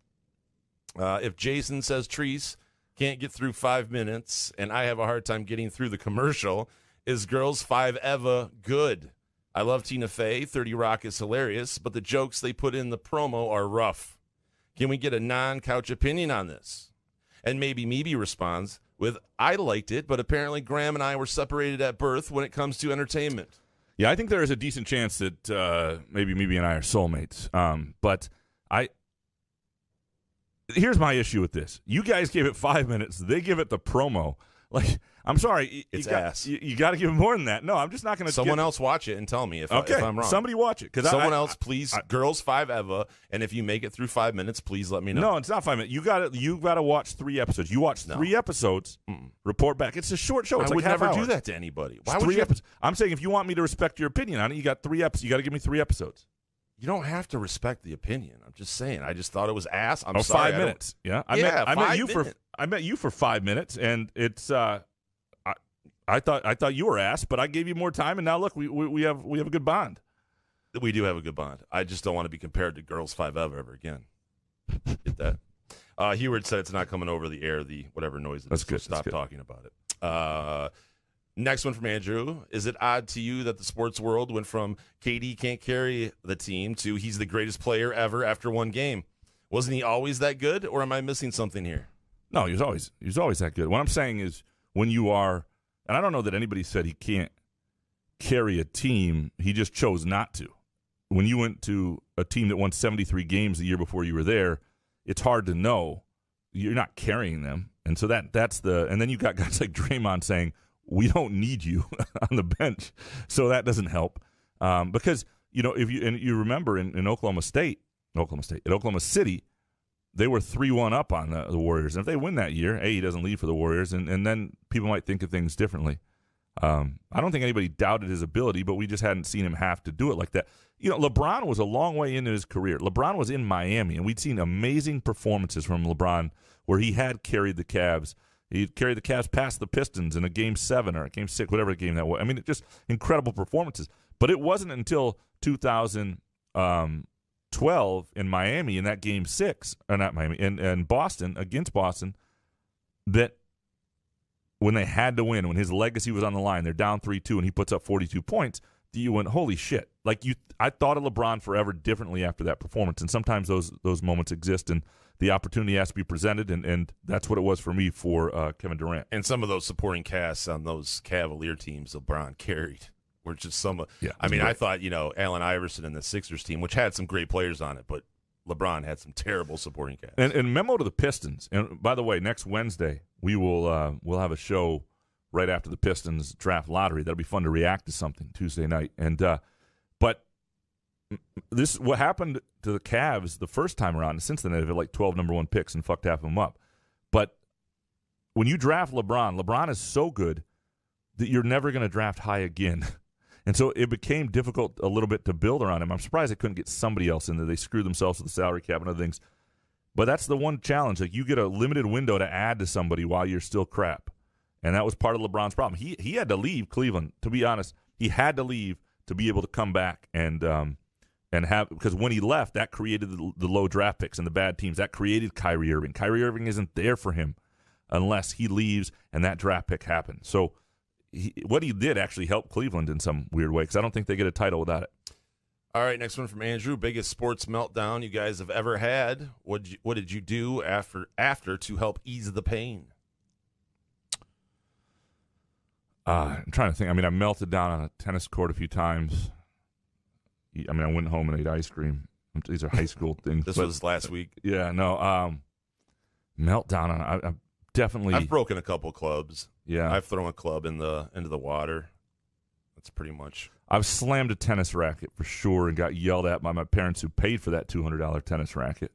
If Jason says Treese can't get through 5 minutes and I have a hard time getting through the commercial, is Girls 5 Eva good? I love Tina Fey. 30 Rock is hilarious, but the jokes they put in the promo are rough. Can we get a non-couch opinion on this? And maybe Meebe responds with, I liked it, but apparently Graham and I were separated at birth when it comes to entertainment. Yeah, I think there is a decent chance that maybe Meebe and I are soulmates. But here's my issue with this. You guys gave it 5 minutes. They give it the promo. Like, I'm sorry. It's ass. You got to give it more than that. No, I'm just not going to. Someone else watch it and tell me if I'm wrong. Somebody watch it. Someone else, please. Girls 5 Eva, and if you make it through 5 minutes, please let me know. No, it's not 5 minutes. You got to watch 3 episodes. You watch 3 episodes. Report back. It's a short show. It's I like would never half hour. do that to anybody. Why It's would 3 you? episodes. I'm saying if you want me to respect your opinion on it, you got 3 episodes. You got to give me 3 episodes. You don't have to respect the opinion. I'm just saying. I just thought it was ass. I'm 5 minutes. Yeah, I met you for 5 minutes, and it's. I thought you were ass, but I gave you more time, and now look, we have a good bond. We do have a good bond. I just don't want to be compared to Girls 5 ever again. Get that? Heward said it's not coming over the air. The whatever noise. That's good. Stop talking about it. Next one from Andrew. Is it odd to you that the sports world went from KD can't carry the team to he's the greatest player ever after one game? Wasn't he always that good, or am I missing something here? No, he was always that good. What I'm saying is when you are, and I don't know that anybody said he can't carry a team. He just chose not to. When you went to a team that won 73 games the year before you were there, it's hard to know. You're not carrying them. And so that's and then you got guys like Draymond saying, we don't need you on the bench. So that doesn't help. Because, if you remember in Oklahoma City, they were 3-1 up on the Warriors. And if they win that year, he doesn't leave for the Warriors, and then people might think of things differently. I don't think anybody doubted his ability, but we just hadn't seen him have to do it like that. LeBron was a long way into his career. LeBron was in Miami, and we'd seen amazing performances from LeBron where he had carried the Cavs. He carried the Cavs past the Pistons in a Game 7 or a Game 6, whatever game that was. I mean, just incredible performances. But it wasn't until 2012 in Miami in that Game 6, or not Miami, in Boston, against Boston, that when they had to win, when his legacy was on the line, they're down 3-2, and he puts up 42 points, you went, holy shit. I thought of LeBron forever differently after that performance, and sometimes those moments exist, and the opportunity has to be presented, and that's what it was for me for Kevin Durant. And some of those supporting casts on those Cavalier teams LeBron carried were just some. Yeah, I thought, Allen Iverson and the Sixers team, which had some great players on it, but LeBron had some terrible supporting casts. And memo to the Pistons. And by the way, next Wednesday we will we'll have a show right after the Pistons draft lottery. That'll be fun to react to something Tuesday night. And but this what happened to the Cavs the first time around. And since then they've had like 12 number 1 picks and fucked half of them up. But when you draft LeBron is so good that you're never going to draft high again. And so it became difficult a little bit to build around him. I'm surprised they couldn't get somebody else in there. They screwed themselves with the salary cap and other things. But that's the one challenge. Like, you get a limited window to add to somebody while you're still crap. And that was part of LeBron's problem. He had to leave Cleveland, to be honest. He had to leave to be able to come back and have, because when he left, that created the low draft picks and the bad teams. That created Kyrie Irving. Kyrie Irving isn't there for him unless he leaves and that draft pick happens. So what he did actually helped Cleveland in some weird way, because I don't think they get a title without it. All right, next one from Andrew. Biggest sports meltdown you guys have ever had. What did you do after to help ease the pain? I'm trying to think. I mean, I melted down on a tennis court a few times. I mean, I went home and ate ice cream. These are high school things. This was last week. Yeah, no. Meltdown on. I definitely. I've broken a couple clubs. Yeah, I've thrown a club into the water. That's pretty much. I've slammed a tennis racket for sure and got yelled at by my parents who paid for that $200 tennis racket.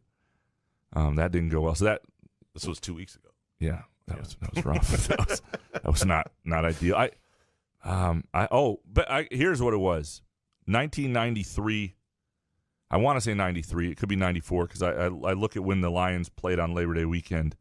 That didn't go well. So this was 2 weeks ago. Yeah, that was rough. that was not ideal. Here's what it was. 1993. I want to say 93. It could be 94 because I look at when the Lions played on Labor Day weekend.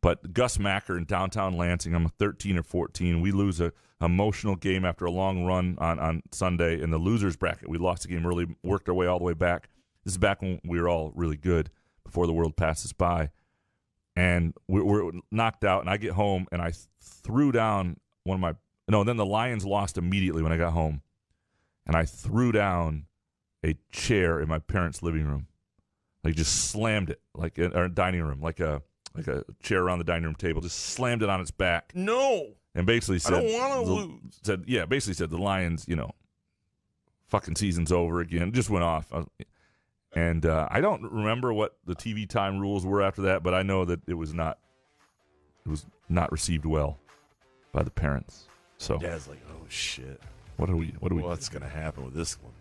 But Gus Macker in downtown Lansing, I'm 13 or 14. We lose a emotional game after a long run on Sunday in the losers bracket. We lost the game early, worked our way all the way back. This is back when we were all really good before the world passed us by. And we're knocked out, and I get home, and I threw down then the Lions lost immediately when I got home. And I threw down a chair in my parents' living room. Like just slammed it, or dining room, like a chair around the dining room table. Just slammed it on its back. No. And basically said, I don't want to lose. Basically said the Lions, fucking season's over again. Just went off. And I don't remember what the TV time rules were after that, but I know that it was not received well by the parents. So Dad's like, oh shit. What's going to happen with this one?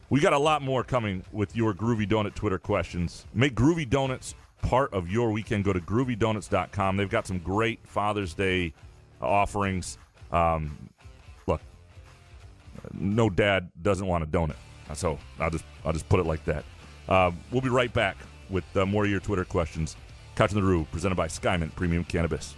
We got a lot more coming with your Groovy Donut Twitter questions. Make Groovy Donuts part of your weekend. Go to groovydonuts.com. They've got some great Father's Day offerings. Look, no dad doesn't want a donut. So I'll just put it like that. We'll be right back with more of your Twitter questions. Couch and The Rube, presented by Skymint Premium Cannabis.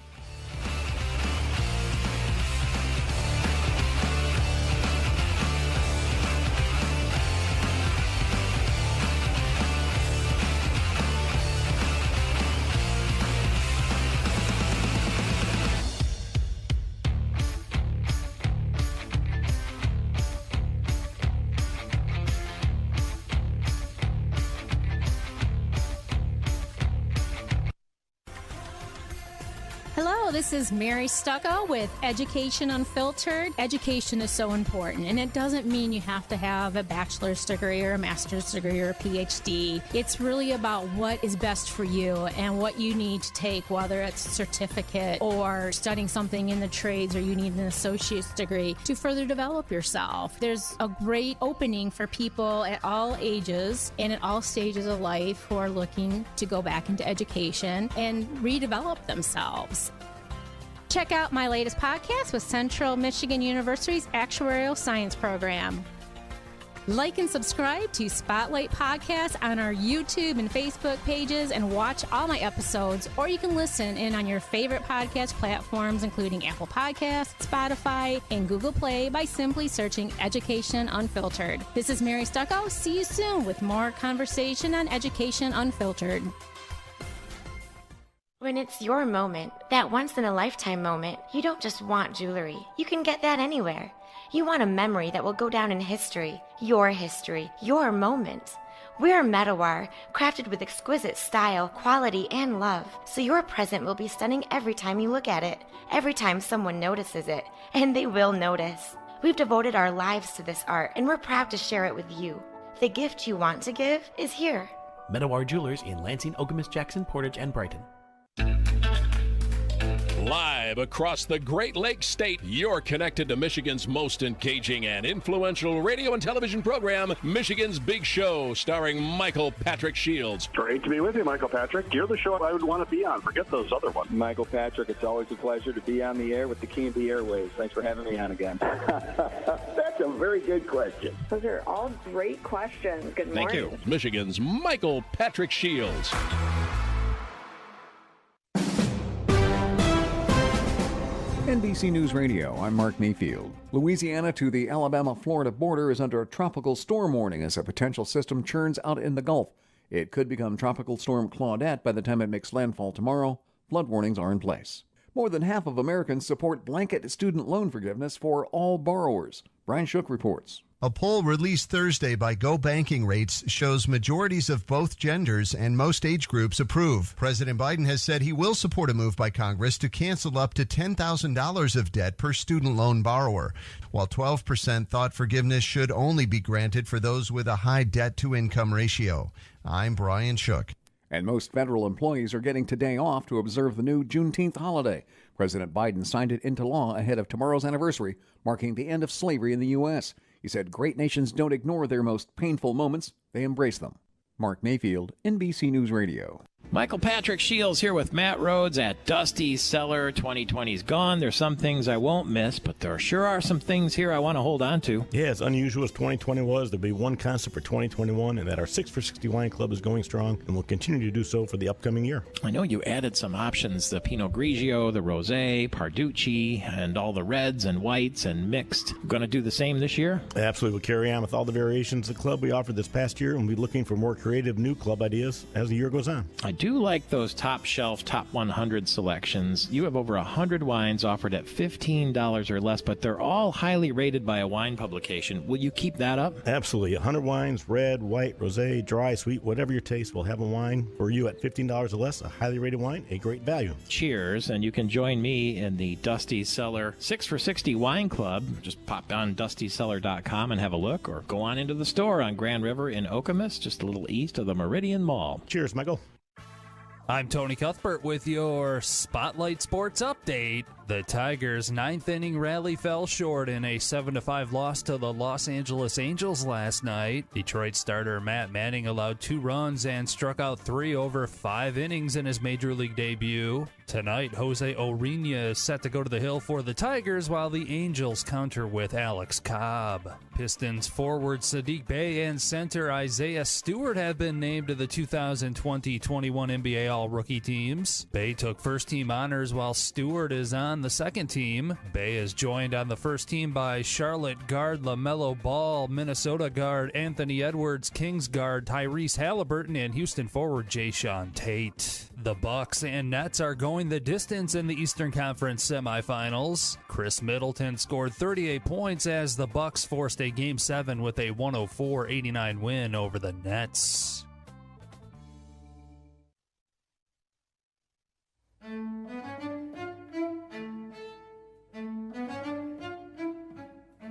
This is Mary Stucco with Education Unfiltered. Education is so important, and it doesn't mean you have to have a bachelor's degree or a master's degree or a PhD. It's really about what is best for you and what you need to take, whether it's a certificate or studying something in the trades or you need an associate's degree to further develop yourself. There's a great opening for people at all ages and at all stages of life who are looking to go back into education and redevelop themselves. Check out my latest podcast with Central Michigan University's Actuarial Science Program. Like and subscribe to Spotlight Podcasts on our YouTube and Facebook pages and watch all my episodes, or you can listen in on your favorite podcast platforms, including Apple Podcasts, Spotify, and Google Play by simply searching Education Unfiltered. This is Mary Stucco. See you soon with more conversation on Education Unfiltered. When it's your moment, that once-in-a-lifetime moment, you don't just want jewelry. You can get that anywhere. You want a memory that will go down in history, your moment. We're Medawar, crafted with exquisite style, quality, and love. So your present will be stunning every time you look at it, every time someone notices it, and they will notice. We've devoted our lives to this art, and we're proud to share it with you. The gift you want to give is here. Medawar Jewelers in Lansing, Okemos, Jackson, Portage, and Brighton. Live across the Great Lakes State, you're connected to Michigan's most engaging and influential radio and television program, Michigan's Big Show, starring Michael Patrick Shields. Great to be with you, Michael Patrick. You're the show I would want to be on. Forget those other ones. Michael Patrick, it's always a pleasure to be on the air with the King of the Airwaves. Thanks for having me on again. That's a very good question. Those are all great questions. Good morning. Thank you. Michigan's Michael Patrick Shields. NBC News Radio, I'm Mark Mayfield. Louisiana to the Alabama-Florida border is under a tropical storm warning as a potential system churns out in the Gulf. It could become Tropical Storm Claudette by the time it makes landfall tomorrow. Flood warnings are in place. More than half of Americans support blanket student loan forgiveness for all borrowers. Brian Shook reports. A poll released Thursday by Go Banking Rates shows majorities of both genders and most age groups approve. President Biden has said he will support a move by Congress to cancel up to $10,000 of debt per student loan borrower, while 12% thought forgiveness should only be granted for those with a high debt-to-income ratio. I'm Brian Shook. And most federal employees are getting today off to observe the new Juneteenth holiday. President Biden signed it into law ahead of tomorrow's anniversary, marking the end of slavery in the U.S. He said great nations don't ignore their most painful moments, they embrace them. Mark Mayfield, NBC News Radio. Michael Patrick Shields here with Matt Rhodes at Dusty's Cellar. 2020's gone. There's some things I won't miss, but there sure are some things here I want to hold on to. Yeah, as unusual as 2020 was, there'll be one constant for 2021, and that our 6 for 60 wine club is going strong and will continue to do so for the upcoming year. I know you added some options, the Pinot Grigio, the Rosé, Parducci, and all the reds and whites and mixed. Going to do the same this year? Absolutely. We'll carry on with all the variations of the club we offered this past year, and we'll be looking for more creative new club ideas as the year goes on. I do like those top shelf, top 100 selections. You have over 100 wines offered at $15 or less, but they're all highly rated by a wine publication. Will you keep that up? Absolutely. 100 wines, red, white, rosé, dry, sweet, whatever your taste. We'll have a wine for you at $15 or less, a highly rated wine, a great value. Cheers, and you can join me in the Dusty's Cellar 6 for 60 Wine Club. Just pop on dustycellar.com and have a look, or go on into the store on Grand River in Okemos, just a little east of the Meridian Mall. Cheers, Michael. I'm Tony Cuthbert with your Spotlight Sports Update. The Tigers' ninth-inning rally fell short in a 7-5 loss to the Los Angeles Angels last night. Detroit starter Matt Manning allowed 2 runs and struck out 3 over 5 innings in his Major League debut. Tonight, Jose Urena is set to go to the hill for the Tigers, while the Angels counter with Alex Cobb. Pistons forward Sadiq Bey and center Isaiah Stewart have been named to the 2020-21 NBA All-Rookie teams. Bey took first-team honors, while Stewart is on the second team. Bey is joined on the first team by Charlotte guard LaMelo Ball, Minnesota guard Anthony Edwards, Kings guard Tyrese Halliburton, and Houston forward Jayshawn Tate. The Bucks and Nets are going the distance in the Eastern Conference semifinals. Chris Middleton scored 38 points as the Bucks forced a Game 7 with a 104-89 win over the Nets.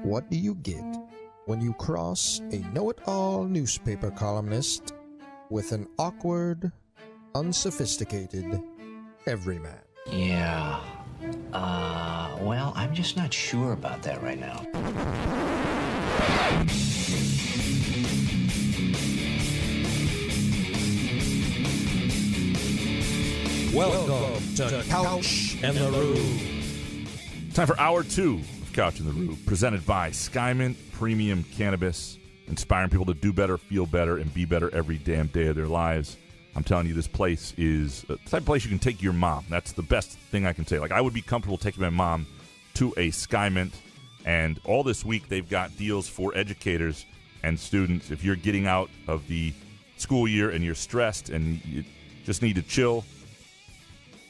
What do you get when you cross a know-it-all newspaper columnist with an awkward, unsophisticated everyman? Yeah. Well, I'm just not sure about that right now. Welcome to Couch and The Rube. Time for Hour 2 of Couch and The Rube, presented by Skymint Premium Cannabis, inspiring people to do better, feel better, and be better every damn day of their lives. I'm telling you, this place is the type of place you can take your mom. That's the best thing I can say. Like, I would be comfortable taking my mom to a Skymint, and all this week they've got deals for educators and students. If you're getting out of the school year and you're stressed and you just need to chill,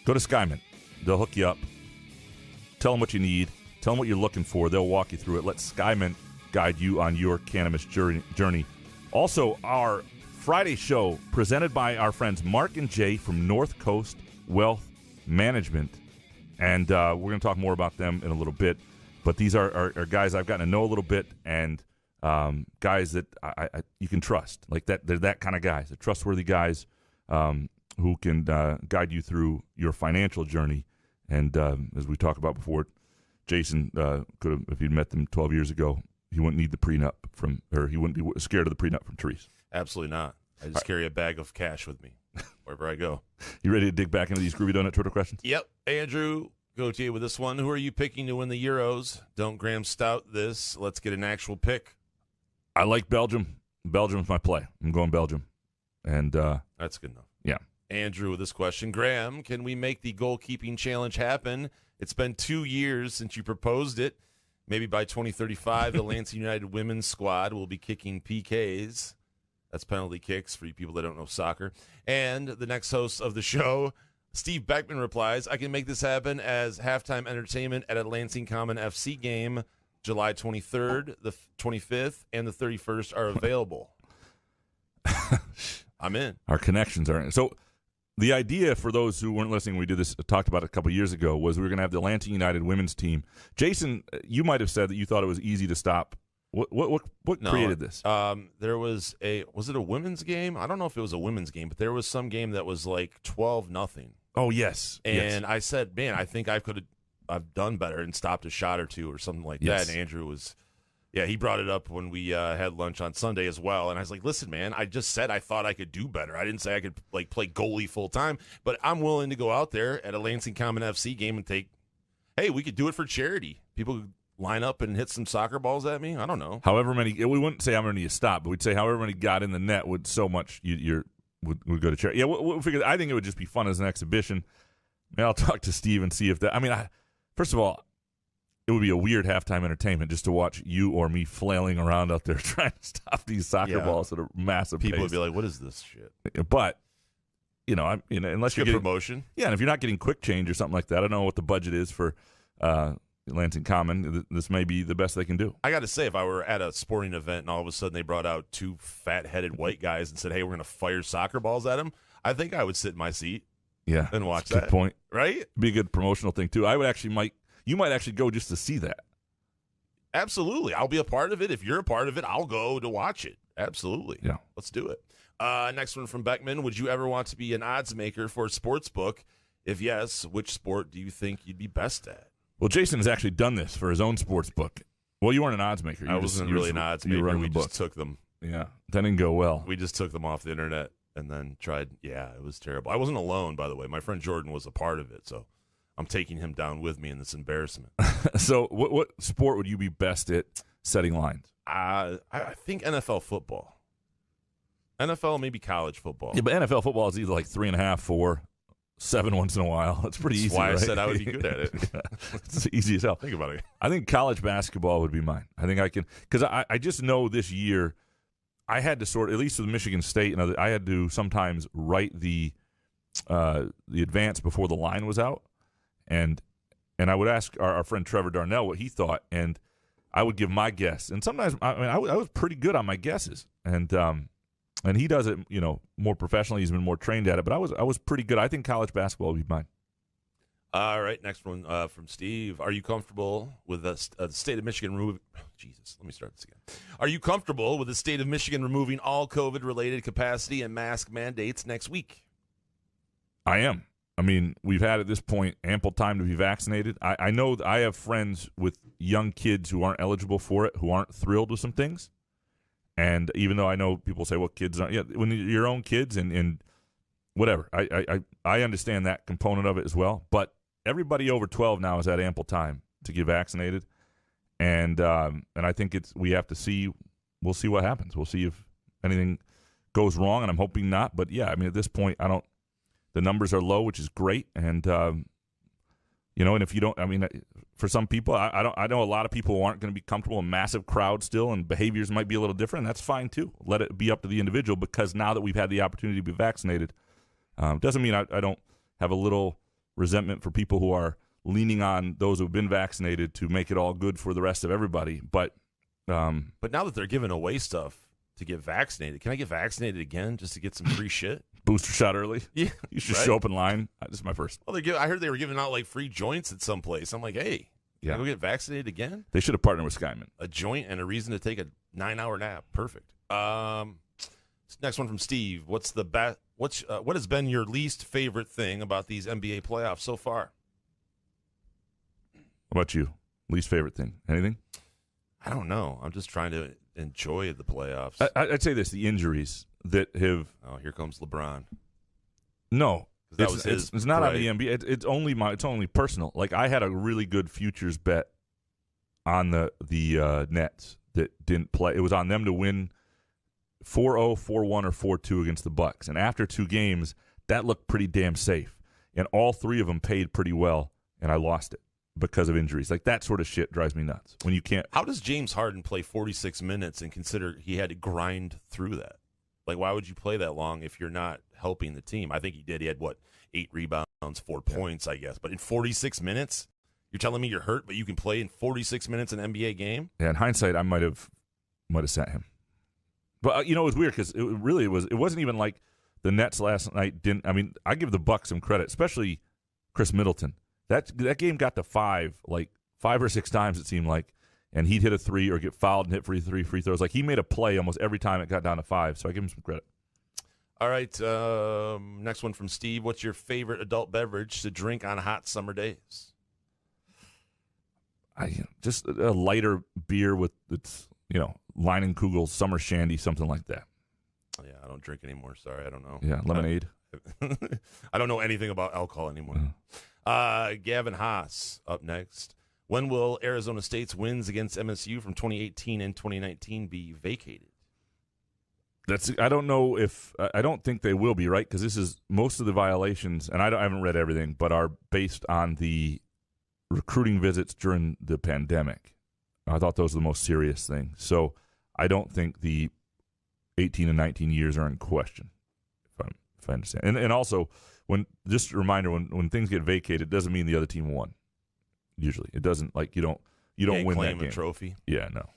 go to Skymint. They'll hook you up. Tell them what you need. Tell them what you're looking for. They'll walk you through it. Let Skymint guide you on your cannabis journey. Also, our Friday show presented by our friends Mark and Jay from North Coast Wealth Management. And we're going to talk more about them in a little bit. But these are guys I've gotten to know a little bit, and guys that you can trust. Like that, they're that kind of guys. They're trustworthy guys who can guide you through your financial journey. And as we talked about before, Jason could have, if he'd met them 12 years ago, he wouldn't need the prenup he wouldn't be scared of the prenup from Therese. Absolutely not. I just carry a bag of cash with me wherever I go. You ready to dig back into these Groovy Donut Twitter questions? Yep. Andrew, go to you with this one. Who are you picking to win the Euros? Don't Graham Stout this. Let's get an actual pick. I like Belgium. Belgium's my play. I'm going Belgium. And that's good enough. Yeah. Andrew with this question. Graham, can we make the goalkeeping challenge happen? It's been 2 years since you proposed it. Maybe by 2035, the Lansing United women's squad will be kicking PKs. That's penalty kicks for you people that don't know soccer. And the next host of the show, Steve Beckman, replies, I can make this happen as halftime entertainment at a Lansing Common FC game July 23rd, the 25th, and the 31st are available. I'm in. Our connections are in. So the idea, for those who weren't listening, we did this, talked about it a couple years ago, was we were going to have the Lansing United women's team. Jason, you might have said that you thought it was easy to stop. What created this? There was it a women's game? I don't know if it was a women's game, but there was some game that was like 12-0. Oh, yes. And I said, man, I think I've done better and stopped a shot or two or something like that. And Andrew was, he brought it up when we had lunch on Sunday as well. And I was like, listen, man, I just said I thought I could do better. I didn't say I could like play goalie full time, but I'm willing to go out there at a Lansing Common FC game and we could do it for charity. People line up and hit some soccer balls at me. I don't know. However many, we wouldn't say how many you stopped, but we'd say however many got in the net would so much would go to charity. Yeah, we'll figure. I think it would just be fun as an exhibition. I'll talk to Steve and see if that. I mean, first of all, it would be a weird halftime entertainment just to watch you or me flailing around out there trying to stop these soccer balls at a massive People pace. would be like, "What is this shit?" But unless you're getting promotion, and if you're not getting quick change or something like that, I don't know what the budget is for Lansing Common. This may be the best they can do. I got to say, if I were at a sporting event and all of a sudden they brought out two fat-headed white guys and said, "Hey, we're going to fire soccer balls at them," I think I would sit in my seat. Yeah, and watch that. Good point. Right? Be a good promotional thing too. You might actually go just to see that. Absolutely, I'll be a part of it. If you're a part of it, I'll go to watch it. Absolutely. Yeah, let's do it. Next one from Beckman: would you ever want to be an odds maker for a sports book? If yes, which sport do you think you'd be best at? Well, Jason has actually done this for his own sports book. Well, you weren't an odds maker. I wasn't really an odds maker. We just took them. Yeah, that didn't go well. We just took them off the internet and then tried. Yeah, it was terrible. I wasn't alone, by the way. My friend Jordan was a part of it, so I'm taking him down with me in this embarrassment. So what sport would you be best at setting lines? I think NFL football. NFL, maybe college football. Yeah, but NFL football is either like 3.5, 4, 7 once in a while. It's pretty easy. That's why right? I said I would be good at it. Yeah, it's easy as hell. Think about it. I think college basketball would be mine. I think I can, because I just know this year I had to at least with Michigan State, and I had to sometimes write the advance before the line was out, and I would ask our friend Trevor Darnell what he thought, and I would give my guess. And sometimes I was pretty good on my guesses, and he does it, more professionally. He's been more trained at it, but I was pretty good. I think college basketball would be mine. All right, next one from Steve. Are you comfortable with the state of Michigan removing? Jesus, let me start this again. Are you comfortable with the state of Michigan removing all COVID-related capacity and mask mandates next week? I am. I mean, we've had at this point ample time to be vaccinated. I know I have friends with young kids who aren't eligible for it, who aren't thrilled with some things. And even though I know people say, well, kids aren't, when you're your own kids and whatever, I understand that component of it as well. But everybody over 12 now has had ample time to get vaccinated, and I think we have to see. We'll see what happens. We'll see if anything goes wrong, and I'm hoping not. But yeah, I mean, at this point, the numbers are low, which is great, and and if you don't, I mean, for some people, I know a lot of people who aren't going to be comfortable in massive crowds still, and behaviors might be a little different. That's fine too. Let it be up to the individual, because now that we've had the opportunity to be vaccinated, doesn't mean I don't have a little resentment for people who are leaning on those who've been vaccinated to make it all good for the rest of everybody. But now that they're giving away stuff to get vaccinated, can I get vaccinated again just to get some free shit? Booster shot early? Yeah. You should show up in line. This is my first. Well, I heard they were giving out like free joints at some place. I'm like, hey, can I go get vaccinated again? They should have partnered with Skymint. A joint and a reason to take a 9-hour nap. Perfect. Next one from Steve. What has been your least favorite thing about these NBA playoffs so far? How about you? Least favorite thing? Anything? I don't know. I'm just trying to enjoy the playoffs. I'd say this: the injuries that have. Oh, here comes LeBron. No, that was his. It's not on the NBA. It's only personal. Like, I had a really good futures bet on the Nets that didn't play. It was on them to win 4-0, 4-1, or 4-2 against the Bucks. And after 2 games, that looked pretty damn safe. And all 3 of them paid pretty well, and I lost it because of injuries. Like, that sort of shit drives me nuts. When you can't. How does James Harden play 46 minutes and consider he had to grind through that? Like, why would you play that long if you're not helping the team? I think he did. He had, 8 rebounds, 4 points, I guess. But in 46 minutes, You're telling me you're hurt, but you can play in 46 minutes an NBA game? Yeah, in hindsight, I might have sat him. But it was weird because it wasn't even like the Nets last night didn't. I mean, I give the Bucks some credit, especially Chris Middleton. That game got to 5 or 6 times it seemed like, and he'd hit a 3 or get fouled and hit free throws. Like he made a play almost every time it got down to 5. So I give him some credit. All right, next one from Steve. What's your favorite adult beverage to drink on hot summer days? Just a lighter beer with its Leinenkugel summer shandy, something like that. Yeah, I don't drink anymore. Sorry, I don't know. Yeah, lemonade. I don't know anything about alcohol anymore. Gavin Haas up next. When will Arizona State's wins against MSU from 2018 and 2019 be vacated? I don't know if I don't think they will be, right? Because this is most of the violations, and I haven't read everything, but are based on the recruiting visits during the pandemic. I thought those were the most serious things. So I don't think the 18 and 19 years are in question, if I understand. And also, just a reminder, when things get vacated, it doesn't mean the other team won. Usually, it doesn't. Like you don't win that game. A trophy. Yeah, no.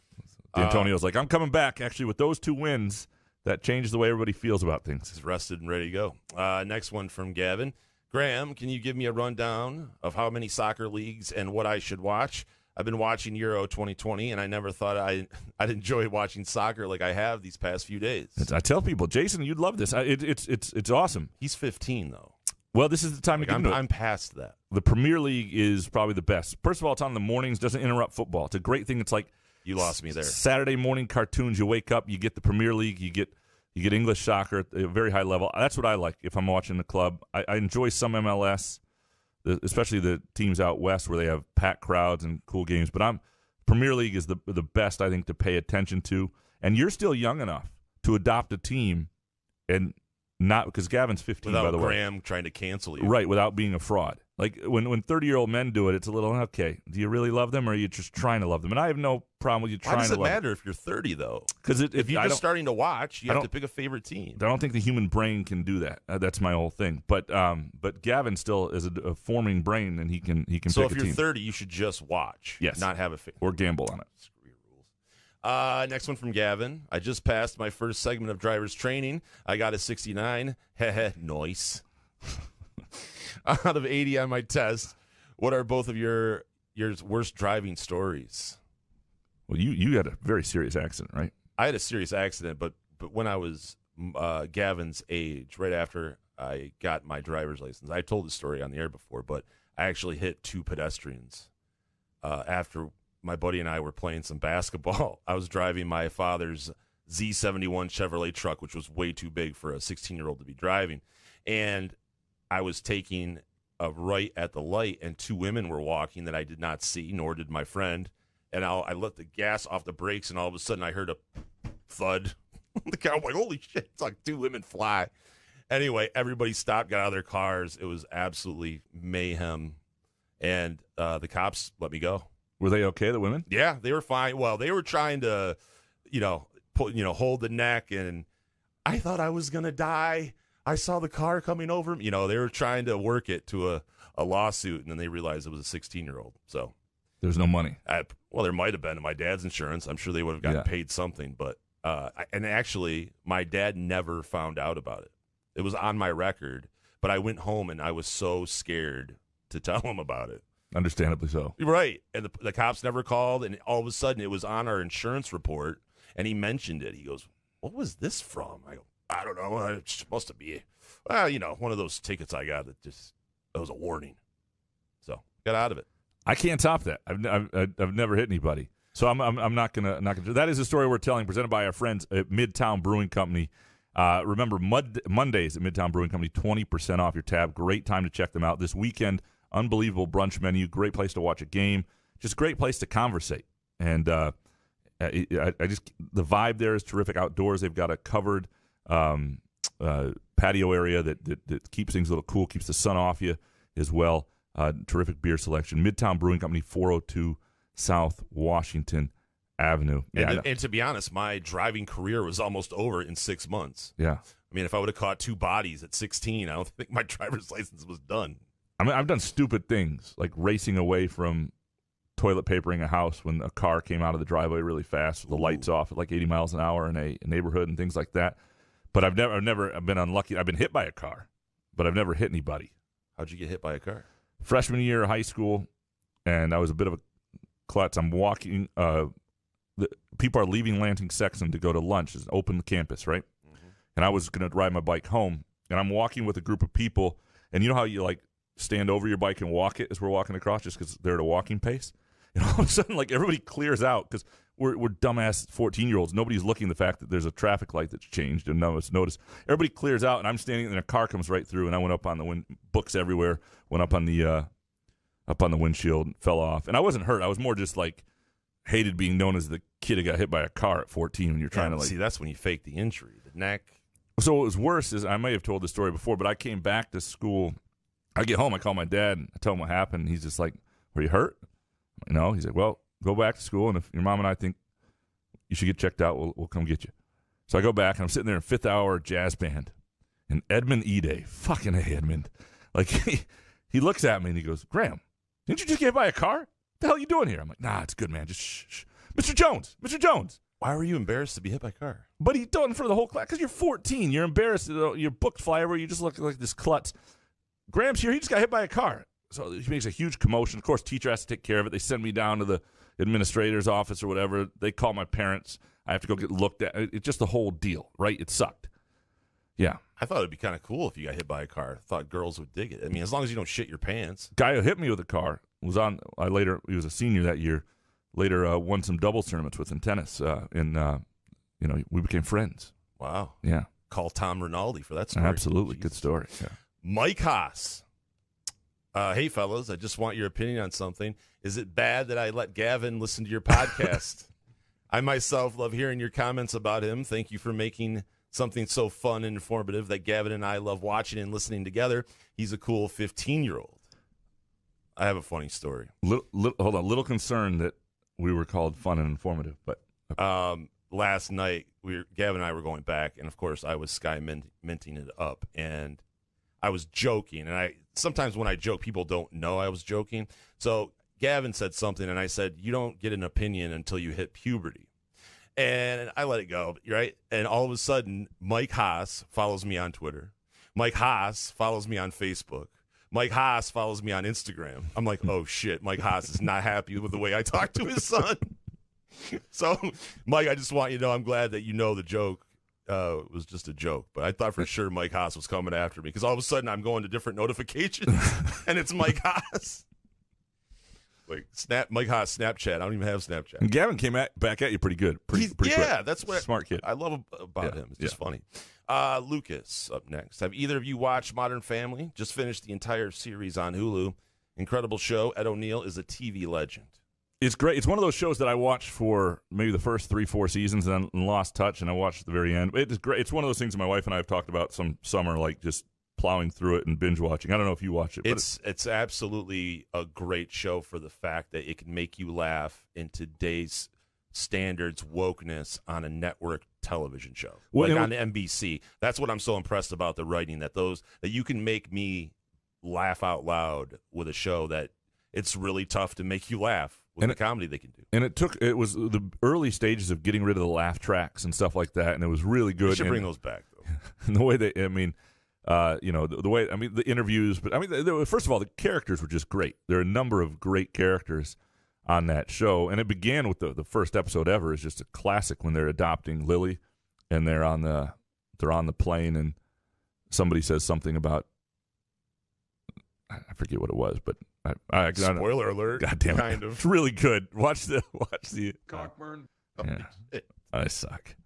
D'Antonio's like, I'm coming back. Actually, with those 2 wins, that changes the way everybody feels about things. He's rested and ready to go. Next one from Gavin. Graham, can you give me a rundown of how many soccer leagues and what I should watch? I've been watching Euro 2020, and I never thought I'd enjoy watching soccer like I have these past few days. I tell people, Jason, you'd love this. It's awesome. He's 15, though. Well, this is the time to get into it. I'm past that. The Premier League is probably the best. First of all, it's on in the mornings, doesn't interrupt football. It's a great thing. It's like you lost me there. Saturday morning cartoons. You wake up, you get the Premier League, you get English soccer at a very high level. That's what I like if I'm watching the club. I enjoy some MLS, especially the teams out west where they have packed crowds and cool games. But Premier League is the best, I think, to pay attention to. And you're still young enough to adopt a team and not because Gavin's 15, without by the way. Graham trying to cancel you. Right, without being a fraud. Like when 30-year-old men do it, it's a little, okay, do you really love them or are you just trying to love them? And I have no problem with you trying to love them. Why does it matter if you're 30, though? Because if you're just starting to watch, you have to pick a favorite team. I don't think the human brain can do that. That's my whole thing. But Gavin still is a forming brain, and he can pick a team. So if you're 30, you should just watch. Yes. Not have a favorite. Or gamble on it. Screw your rules. Next one from Gavin. I just passed my first segment of driver's training. I got a 69. Heh nice. Out of 80 on my test. What are both of your worst driving stories? Well, you had a very serious accident, right? I had a serious accident, but when I was Gavin's age, right after I got my driver's license, I told the story on the air before, but I actually hit 2 pedestrians after my buddy and I were playing some basketball. I was driving my father's Z71 Chevrolet truck, which was way too big for a 16-year-old to be driving, and I was taking a right at the light, and 2 women were walking that I did not see, nor did my friend. And I let the gas off the brakes, and all of a sudden I heard a thud. The car, I'm like, holy shit, it's like 2 women fly. Anyway, everybody stopped, got out of their cars. It was absolutely mayhem. And the cops let me go. Were they okay, the women? Yeah, they were fine. Well, they were trying to, hold the neck, and I thought I was going to die. I saw the car coming over me. They were trying to work it to a lawsuit, and then they realized it was a 16-year-old. So there's no money. Well, there might have been in my dad's insurance. I'm sure they would have gotten paid something. But and actually, my dad never found out about it. It was on my record, but I went home, and I was so scared to tell him about it. Understandably so. Right. And the cops never called, and all of a sudden it was on our insurance report, and he mentioned it. He goes, what was this from? I go, I don't know. It's supposed to be, one of those tickets I got that was a warning. So got out of it. I can't top that. I've never hit anybody, so I'm not gonna. That is a story we're telling, presented by our friends at Midtown Brewing Company. Remember Mondays at Midtown Brewing Company, 20% off your tab. Great time to check them out this weekend. Unbelievable brunch menu. Great place to watch a game. Just a great place to conversate. And the vibe there is terrific. Outdoors, they've got a covered patio area that keeps things a little cool, keeps the sun off you as well. Terrific beer selection. Midtown Brewing Company, 402 South Washington Avenue. Yeah, and to be honest, my driving career was almost over in 6 months. Yeah. I mean, if I would have caught 2 bodies at 16, I don't think my driver's license was done. I mean, I've done stupid things like racing away from toilet papering a house when a car came out of the driveway really fast with the lights off at like 80 miles an hour in a neighborhood and things like that. But I've never been unlucky. I've been hit by a car, but I've never hit anybody. How'd you get hit by a car? Freshman year of high school, and I was a bit of a klutz. I'm walking. People are leaving Lansing Sexton to go to lunch. It's an open campus, right? Mm-hmm. And I was going to ride my bike home, and I'm walking with a group of people. And you know how you like stand over your bike and walk it as we're walking across, just because they're at a walking pace. And all of a sudden, like everybody clears out because we're dumbass 14-year-olds. Nobody's looking at the fact that there's a traffic light that's changed, and none of us notice. Everybody clears out, and I'm standing, and a car comes right through, and I went up on the books everywhere. Went up on the windshield, and fell off, and I wasn't hurt. I was more just like hated being known as the kid who got hit by a car at 14 when you're trying to like. See, that's when you fake the injury, the neck. So what was worse is I may have told the story before, but I came back to school. I get home, I call my dad, and I tell him what happened. And he's just like, "Were you hurt?" I'm like, "No." He's like, "Well, go back to school, and if your mom and I think you should get checked out, we'll come get you." So I go back, and I'm sitting there in fifth hour jazz band, and Edmund Ede, fucking A, Edmund, like he looks at me and he goes, "Graham, didn't you just get hit by a car? What the hell are you doing here?" I'm like, "Nah, it's good, man. Just shh. Mr. Jones. Why were you embarrassed to be hit by a car? But he done it in front of the whole class because you're 14. You're embarrassed. Your books fly everywhere. You just look like this klutz. Graham's here. He just got hit by a car. So he makes a huge commotion. Of course, teacher has to take care of it. They send me down to the administrator's office or whatever. They call my parents. I have to go get looked at. It's just the whole deal, right? It sucked. Yeah. I thought it'd be kind of cool if you got hit by a car. I thought girls would dig it. I mean, as long as you don't shit your pants. Guy who hit me with a car was on. He was a senior that year. Later, won some doubles tournaments with in tennis. We became friends. Wow. Yeah. Call Tom Rinaldi for that story. Absolutely. Jeez. Good story. Yeah. Mike Haas. Hey, fellas, I just want your opinion on something. Is it bad that I let Gavin listen to your podcast? I myself love hearing your comments about him. Thank you for making something so fun and informative that Gavin and I love watching and listening together. He's a cool 15-year-old. I have a funny story. Little concerned that we were called fun and informative, but last night Gavin and I were going back, and of course I was Skyminting it up, and I was joking. And sometimes when I joke, people don't know I was joking. So Gavin said something, and I said, "You don't get an opinion until you hit puberty." And I let it go, right? And all of a sudden, Mike Haas follows me on Twitter. Mike Haas follows me on Facebook. Mike Haas follows me on Instagram. I'm like, oh, shit, Mike Haas is not happy with the way I talk to his son. So, Mike, I just want you to know I'm glad that you know the joke was just a joke. But I thought for sure Mike Haas was coming after me because all of a sudden I'm going to different notifications, and it's Mike Haas. Like, Mike Haas Snapchat. I don't even have Snapchat. And Gavin came back at you pretty good. Pretty quick. That's what smart kid. I love about him. It's just funny. Lucas up next. Have either of you watched Modern Family? Just finished the entire series on Hulu. Incredible show. Ed O'Neill is a TV legend. It's great. It's one of those shows that I watched for maybe the first 3-4 seasons and then lost touch, and I watched at the very end. It is great. It's one of those things that my wife and I have talked about some summer, like just plowing through it and binge watching. I don't know if you watch it. But it's absolutely a great show for the fact that it can make you laugh in today's standards wokeness on a network television show, on NBC. That's what I'm so impressed about the writing, that you can make me laugh out loud with a show that it's really tough to make you laugh with the comedy they can do. And it was the early stages of getting rid of the laugh tracks and stuff like that, and it was really good. They should bring those back, though. And the way the way, the interviews, but first of all, the characters were just great. There are a number of great characters on that show, and it began with the first episode ever is just a classic when they're adopting Lily, and they're on the plane, and somebody says something about, I forget what it was, but I spoiler alert. God damn it. Kind of. It's really good. Watch the Cockburn. Yeah. I suck.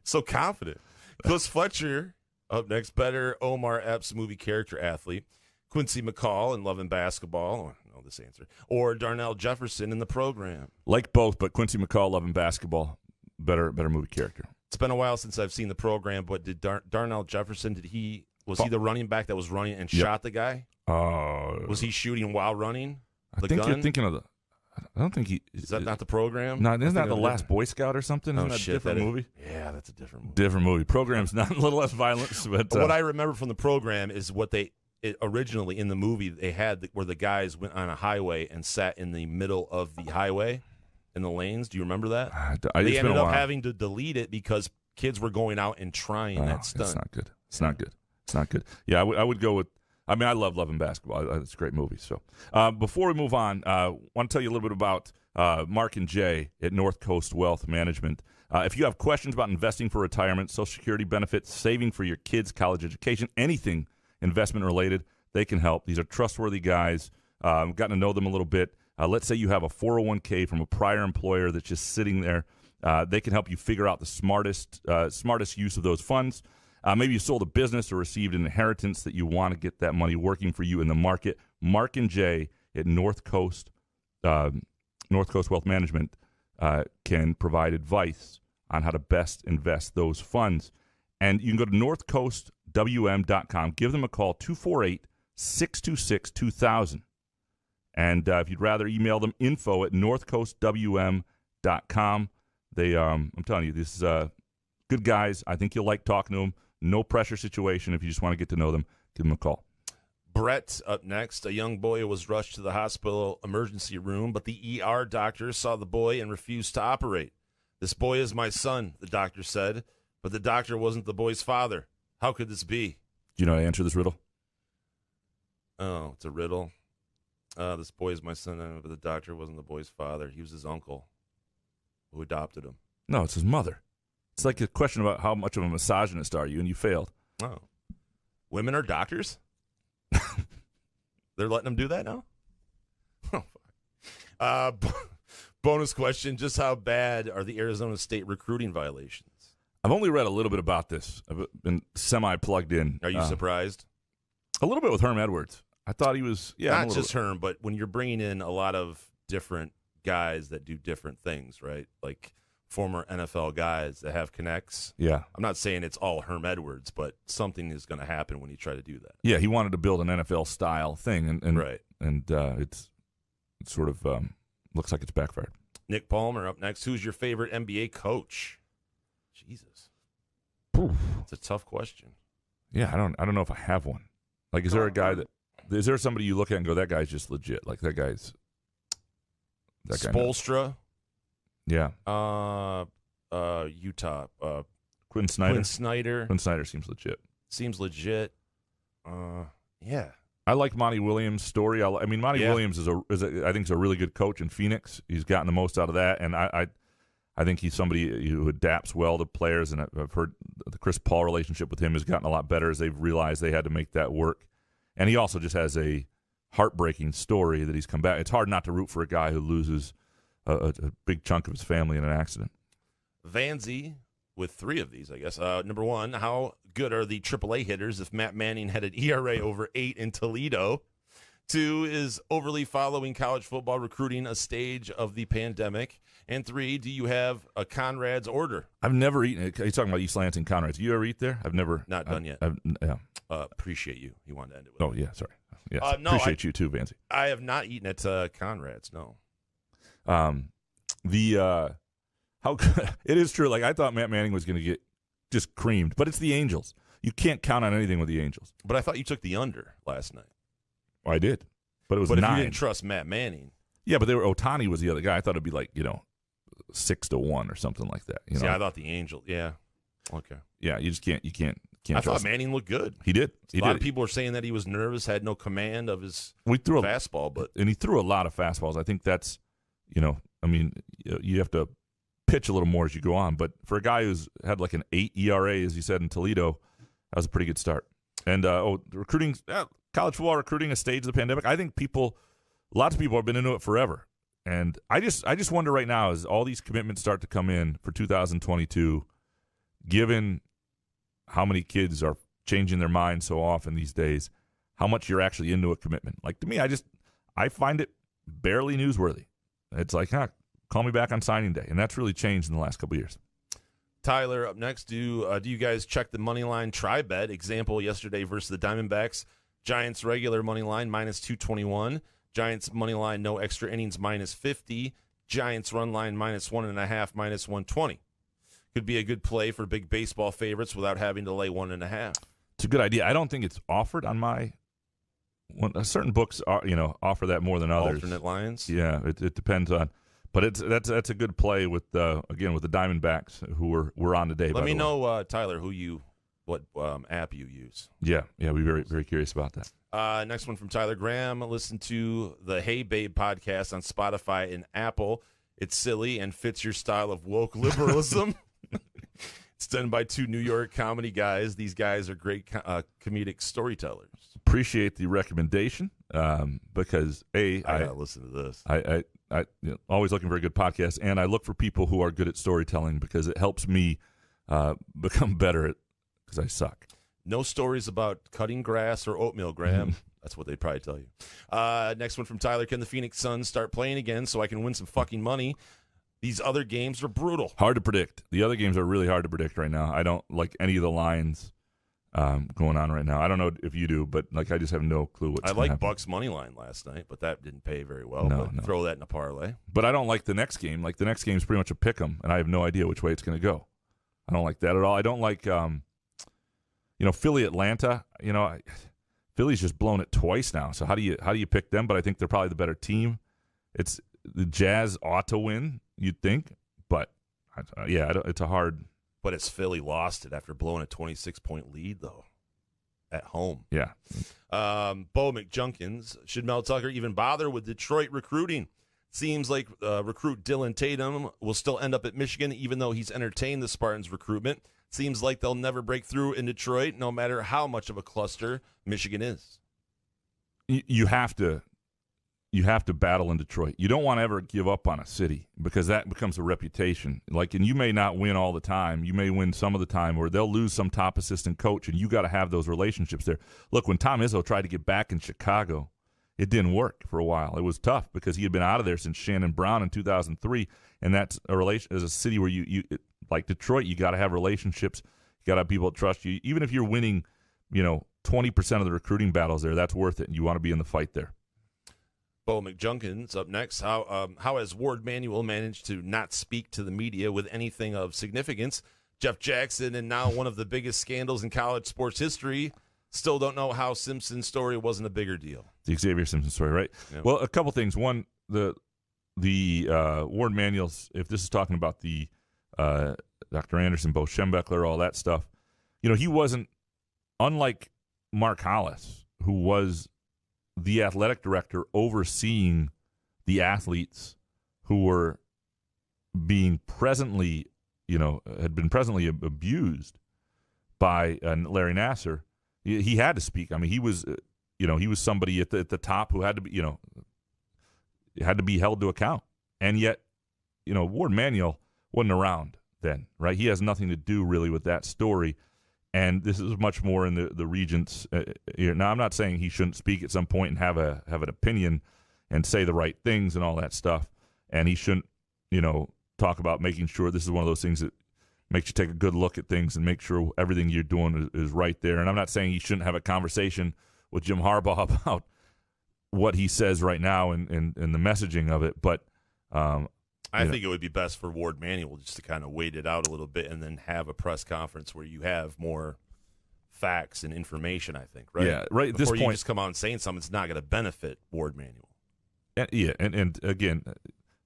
So confident. Cliff Fletcher up next. Better Omar Epps movie character athlete. Quincy McCall in Love and Basketball. I know this answer. Or Darnell Jefferson in The Program. Like both, but Quincy McCall, Love and Basketball, better movie character. It's been a while since I've seen The Program, but did Darnell Jefferson, was he the running back that was running and shot the guy? Was he shooting while running? I think you're thinking of I don't think he is that not the program? No, isn't that the Last Boy Scout or something? Oh, Isn't that shit, a different that is- movie? Yeah, that's a different movie. Different movie. Program's not a little less violence, but What I remember from the program is what originally in the movie they had where the guys went on a highway and sat in the middle of the highway in the lanes. Do you remember that? They ended up having to delete it because kids were going out and trying that stunt. It's not good. It's not good. It's not good. Yeah, I would go with. I mean, I love Loving Basketball. It's a great movie. So, before we move on, I want to tell you a little bit about Mark and Jay at North Coast Wealth Management. If you have questions about investing for retirement, Social Security benefits, saving for your kids' college education, anything investment related, they can help. These are trustworthy guys. I've gotten to know them a little bit. Let's say you have a 401k from a prior employer that's just sitting there. They can help you figure out the smartest use of those funds. Maybe you sold a business or received an inheritance that you want to get that money working for you in the market. Mark and Jay at North Coast Wealth Management can provide advice on how to best invest those funds. And you can go to northcoastwm.com. Give them a call, 248-626-2000. And if you'd rather email them, info@northcoastwm.com. I'm telling you, this is good guys. I think you'll like talking to them. No pressure situation. If you just want to get to know them, give them a call. Brett up next. A young boy was rushed to the hospital emergency room, but the ER doctor saw the boy and refused to operate. This boy is my son, the doctor said, but the doctor wasn't the boy's father. How could this be? Do you know how to answer this riddle? Oh, it's a riddle. This boy is my son, but the doctor wasn't the boy's father. He was his uncle who adopted him. No, it's his mother. It's like a question about how much of a misogynist are you, and you failed. Oh. Women are doctors? They're letting them do that now? Oh, fuck. Bonus question, just how bad are the Arizona State recruiting violations? I've only read a little bit about this. I've been semi-plugged in. Are you surprised? A little bit with Herm Edwards. I thought he was, Not just Herm, but when you're bringing in a lot of different guys that do different things, right? Like former NFL guys that have connects. Yeah. I'm not saying it's all Herm Edwards, but something is going to happen when you try to do that. Yeah, he wanted to build an NFL-style thing, and right. And it's sort of looks like it's backfired. Nick Palmer up next. Who's your favorite NBA coach? Jesus. It's a tough question. Yeah, I don't know if I have one. Like, is there a guy is there somebody you look at and go, that guy's just legit? Like, that guy's... That guy Spoelstra. Yeah. Utah. Quinn Snyder. Quinn Snyder seems legit. Yeah. I like Monty Williams' story. Monty Williams I think is a really good coach in Phoenix. He's gotten the most out of that, and I think he's somebody who adapts well to players, and I've heard the Chris Paul relationship with him has gotten a lot better as they've realized they had to make that work. And he also just has a heartbreaking story that he's come back. It's hard not to root for a guy who loses a big chunk of his family in an accident. Vanzi with 3 of these, I guess. Number 1, how good are the AAA hitters if Matt Manning had an ERA over 8 in Toledo? 2, is overly following college football recruiting a stage of the pandemic? And 3, do you have a Conrad's order? I've never eaten it. He's talking about East Lansing Conrad's. You ever eat there? I've never. Not done yet. Yeah. Appreciate you. He wanted to end it with. Oh, yeah, sorry. Yes. No, appreciate you too, Vancy. I have not eaten at Conrad's, no. How it is true. Like, I thought Matt Manning was going to get just creamed, but it's the Angels. You can't count on anything with the Angels. But I thought you took the under last night. Well, I did, but it was 9. But if you didn't trust Matt Manning, yeah, but Otani was the other guy. I thought it'd be like 6-1 or something like that. See, I thought the Angels. Yeah, okay. Yeah, you just can't. You can't. I thought Manning looked good. He did. A lot of people were saying that he was nervous, had no command of his fastball, and he threw a lot of fastballs. I think that's, you have to pitch a little more as you go on. But for a guy who's had like an 8 ERA, as you said, in Toledo, that was a pretty good start. And recruiting, college football recruiting, a stage of the pandemic. I think lots of people have been into it forever. And I just wonder right now, as all these commitments start to come in for 2022, given how many kids are changing their minds so often these days, how much you're actually into a commitment. Like, to me, I find it barely newsworthy. It's like, call me back on signing day. And that's really changed in the last couple of years. Tyler, up next, do you guys check the money line try bet? Example, yesterday versus the Diamondbacks. Giants regular money line, -221. Giants money line, no extra innings, -50. Giants run line, -1.5, -120. Could be a good play for big baseball favorites without having to lay 1.5. It's a good idea. I don't think it's offered on my certain books offer that more than others. Alternate lines? Yeah, it depends on. But that's a good play with the Diamondbacks who we're on today. Let me know, Tyler, what app you use. Yeah, we're very, very curious about that. Next one from Tyler Graham. Listen to the Hey Babe podcast on Spotify and Apple. It's silly and fits your style of woke liberalism. It's done by two New York comedy guys. These guys are great comedic storytellers. Appreciate the recommendation because I gotta listen to this. I always looking for a good podcast, and I look for people who are good at storytelling because it helps me become better at because I suck. No stories about cutting grass or oatmeal, Graham. That's what they'd probably tell you. Next one from Tyler. Can the Phoenix Suns start playing again so I can win some fucking money? These other games are brutal. Hard to predict. The other games are really hard to predict right now. I don't like any of the lines going on right now. I don't know if you do, but I just have no clue what's going to happen. Bucks money line last night, but that didn't pay very well. No. Throw that in a parlay. But I don't like the next game. The next game is pretty much a pick 'em, and I have no idea which way it's going to go. I don't like that at all. I don't like Philly Atlanta. Philly's just blown it twice now. So how do you pick them? But I think they're probably the better team. It's the Jazz ought to win, you'd think, but it's a hard. But it's Philly lost it after blowing a 26-point lead though, at home. Yeah. Bo McJunkins, should Mel Tucker even bother with Detroit recruiting? Seems like recruit Dylan Tatum will still end up at Michigan, even though he's entertained the Spartans' recruitment. Seems like they'll never break through in Detroit, no matter how much of a cluster Michigan is. You have to battle in Detroit. You don't want to ever give up on a city because that becomes a reputation. And you may not win all the time. You may win some of the time, or they'll lose some top assistant coach, and you got to have those relationships there. Look, when Tom Izzo tried to get back in Chicago, it didn't work for a while. It was tough because he had been out of there since Shannon Brown in 2003, and that's as a city where you like Detroit, you got to have relationships. You got to have people that trust you. Even if you're winning, 20% of the recruiting battles there, that's worth it. And you want to be in the fight there. Bo McJunkins up next. How has Ward Manuel managed to not speak to the media with anything of significance? Jeff Jackson, and now one of the biggest scandals in college sports history, still don't know how Simpson's story wasn't a bigger deal. The Xavier Simpson story, right? Yeah. Well, a couple things. One, the Ward Manuel's, if this is talking about the Dr. Anderson, Bo Schembechler, all that stuff, he wasn't, unlike Mark Hollis, who was the athletic director overseeing the athletes who were being presently, had been presently abused by Larry Nassar. He had to speak. I mean, he was, he was somebody at the top who had to be, had to be held to account. And yet, Ward Manuel wasn't around then, right? He has nothing to do really with that story. And this is much more in the Regents' ear. Now, I'm not saying he shouldn't speak at some point and have an opinion and say the right things and all that stuff. And he shouldn't, talk about making sure this is one of those things that makes you take a good look at things and make sure everything you're doing is right there. And I'm not saying he shouldn't have a conversation with Jim Harbaugh about what he says right now and the messaging of it. But I think it would be best for Ward Manuel just to kind of wait it out a little bit and then have a press conference where you have more facts and information, I think, right? Yeah, right. At Before this you point, just come out and saying something, it's not going to benefit Ward Manuel. And again,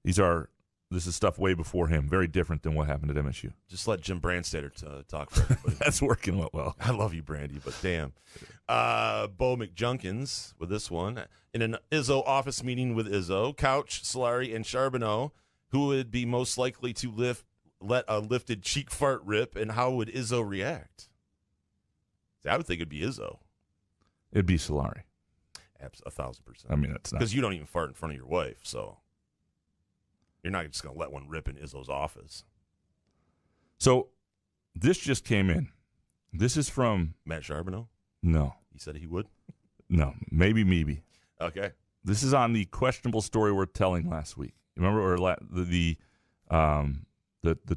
this is stuff way before him. Very different than what happened at MSU. Just let Jim Brandstatter talk for everybody. That's working well. I love you, Brandy, but damn. Bo McJunkins with this one. In an Izzo office meeting with Izzo, Couch, Solari, and Charbonneau, who would be most likely to let a lifted cheek fart rip, and how would Izzo react? See, I would think it'd be Izzo. It'd be Solari. 1,000%. I mean, that's not because you don't even fart in front of your wife, so you're not just going to let one rip in Izzo's office. So this just came in. This is from Matt Charbonneau. No, he said he would. No, maybe. Okay. This is on the questionable story we're telling last week. Remember, or the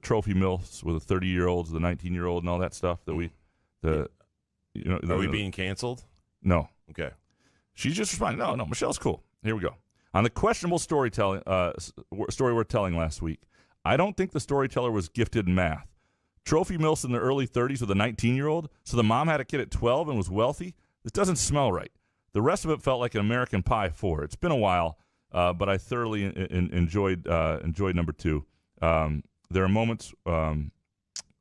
trophy milfs with the 30-year-olds, the 19-year-old, and all that stuff that Are we being canceled? No. Okay. She's just responding. No, Michelle's cool. here we go. On the questionable story we're telling last week, I don't think the storyteller was gifted in math. Trophy mills in their early 30s with a 19-year-old, so the mom had a kid at 12 and was wealthy? This doesn't smell right. The rest of it felt like an American Pie 4. It's been a while, but I thoroughly enjoyed number 2. There are moments. I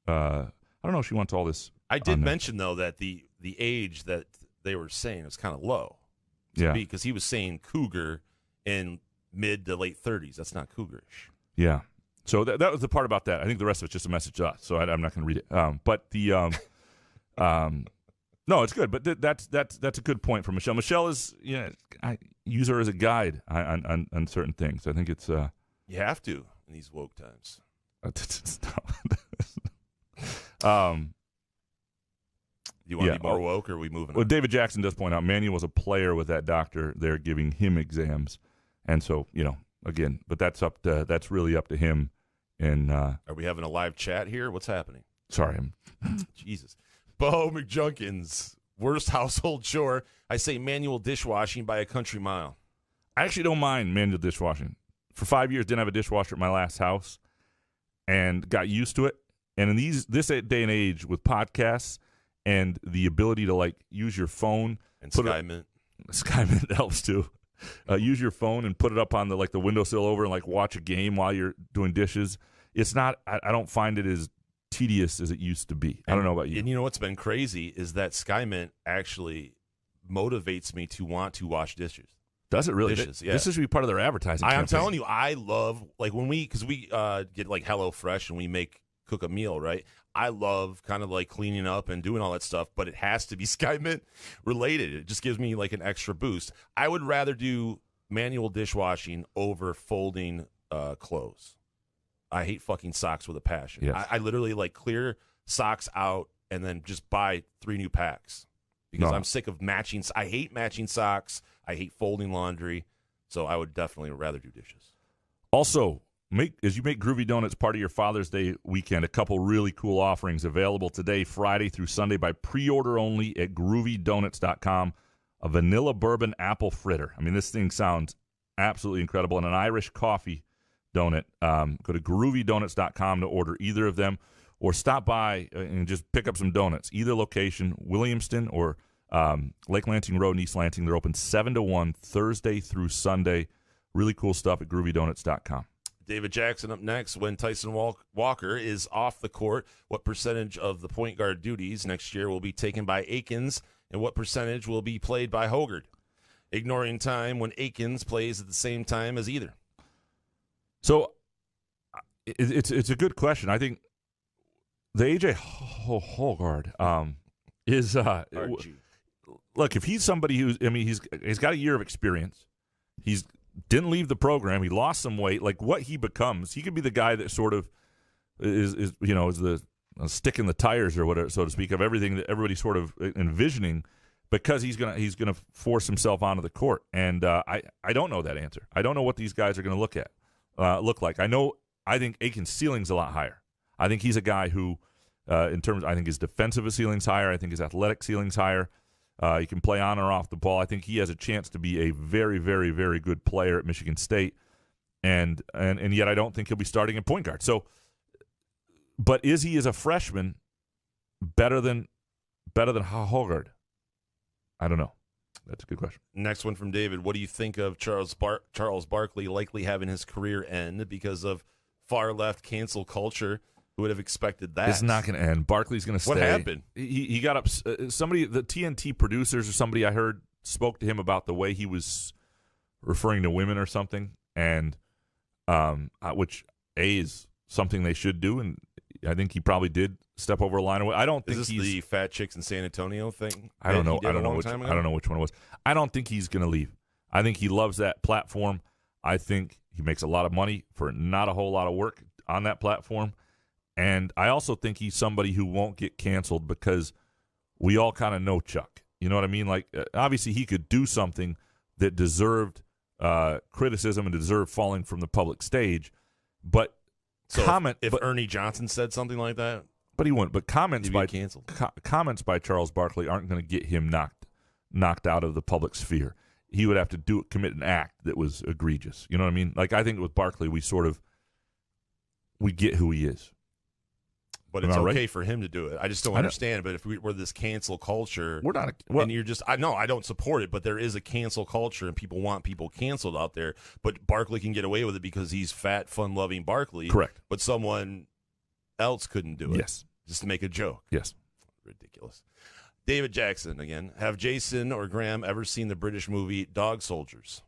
don't know if she wants all this. I did mention though that the age that they were saying was kind of low. Yeah, because he was saying cougar in mid to late 30s. That's not cougarish. Yeah. So that was the part about that. I think the rest of it's just a message to us. So I'm not going to read it. But the no, it's good. But that's a good point from Michelle. Michelle is I use her as a guide on certain things. I think it's you have to in these woke times. You want to be more woke, or are we moving on? Well, David Jackson does point out Manuel was a player with that doctor there giving him exams. And so, again, but that's really up to him. And are we having a live chat here? What's happening? Sorry. Jesus. Bo McJunkins, worst household chore. I say manual dishwashing by a country mile. I actually don't mind manual dishwashing. For 5 years, didn't have a dishwasher at my last house and got used to it. And in this day and age with podcasts, and the ability to use your phone and Skymint helps too. Use your phone and put it up on the windowsill over and watch a game while you're doing dishes. It's not. I don't find it as tedious as it used to be. I don't know about you. And you know what's been crazy is that Skymint actually motivates me to want to wash dishes. Does it really? Dishes, yeah. This should be part of their advertising. I'm telling you, I love when we get Hello Fresh and we cook a meal, right? I love kind of cleaning up and doing all that stuff, but it has to be Skymint related. It just gives me an extra boost. I would rather do manual dishwashing over folding clothes. I hate fucking socks with a passion. Yes. I literally clear socks out and then just buy 3 new packs because I'm sick of matching. I hate matching socks. I hate folding laundry. So I would definitely rather do dishes. Also, as you make Groovy Donuts part of your Father's Day weekend, a couple really cool offerings available today, Friday through Sunday, by pre-order only at groovydonuts.com. A vanilla bourbon apple fritter. I mean, this thing sounds absolutely incredible. And an Irish coffee donut. Go to groovydonuts.com to order either of them, or stop by and just pick up some donuts. Either location, Williamston or Lake Lansing Road in East Lansing. They're open 7 to 1 Thursday through Sunday. Really cool stuff at groovydonuts.com. David Jackson up next. When Tyson Walker is off the court, what percentage of the point guard duties next year will be taken by Akins, and what percentage will be played by Hoggard? Ignoring time when Akins plays at the same time as either. So it's a good question. I think the AJ Hoggard is look, if he's somebody he's got a year of experience. He's didn't leave the program. He lost some weight. What he becomes, he could be the guy that sort of is the stick in the tires or whatever, so to speak, of everything that everybody's sort of envisioning, because he's gonna force himself onto the court. And I don't know that answer. I don't know what these guys are going to look like. I think Aiken's ceiling's a lot higher. I think he's a guy who, I think his defensive ceiling's higher. I think his athletic ceiling's higher. He can play on or off the ball. I think he has a chance to be a very, very, very good player at Michigan State, and yet I don't think he'll be starting at point guard. So, but is he as a freshman better than Hoggard? I don't know. That's a good question. Next one from David. What do you think of Charles Barkley likely having his career end because of far left cancel culture? Who would have expected that? It's not going to end. Barkley's going to stay. What happened? He got up. Somebody, the TNT producers or somebody I heard spoke to him about the way he was referring to women or something, and which is something they should do, and I think he probably did step over a line. I don't think he's the fat chicks in San Antonio thing. I don't know. I don't know which one it was. I don't think he's going to leave. I think he loves that platform. I think he makes a lot of money for not a whole lot of work on that platform. And I also think he's somebody who won't get canceled because we all kind of know Chuck. You know what I mean? Obviously, he could do something that deserved criticism and deserved falling from the public stage. But if Ernie Johnson said something like that, but he wouldn't. But comments canceled. Comments by Charles Barkley aren't going to get him knocked out of the public sphere. he would have to commit an act that was egregious. You know what I mean? Like, I think with Barkley, we get who he is. But it's okay for him to do it. I just don't understand. But if we're this cancel culture, we're not. And you're just, I don't support it. But there is a cancel culture, and people want people canceled out there. But Barkley can get away with it because he's fat, fun-loving Barkley. Correct. But someone else couldn't do it. Yes. Just to make a joke. Yes. Ridiculous. David Jackson again. Have Jason or Graham ever seen the British movie Dog Soldiers?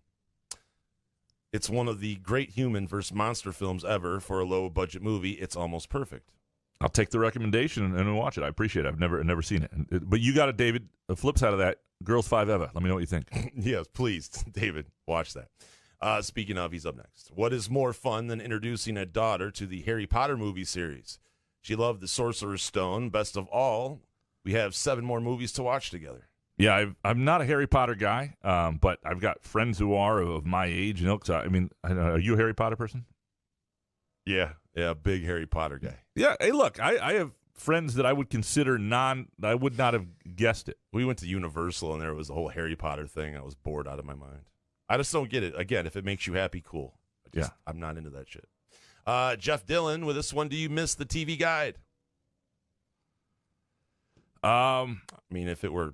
It's one of the great human versus monster films ever. For a low-budget movie, it's almost perfect. I'll take the recommendation and watch it. I appreciate it. I've never seen it. But you got it, David. The flip side of that, Girls 5 Eva. Let me know what you think. Yes, please, David, watch that. Speaking of, he's up next. What is more fun than introducing a daughter to the Harry Potter movie series? She loved the Sorcerer's Stone. Best of all, we have 7 more movies to watch together. Yeah, I'm not a Harry Potter guy, but I've got friends who are of my age. You know, 'cause are you a Harry Potter person? Yeah, big Harry Potter guy. Yeah, hey, look, I have friends that I would consider I would not have guessed it. We went to Universal, and there was the whole Harry Potter thing. I was bored out of my mind. I just don't get it. Again, if it makes you happy, cool. I'm not into that shit. Jeff Dillon with this one. Do you miss the TV Guide? I mean, if it were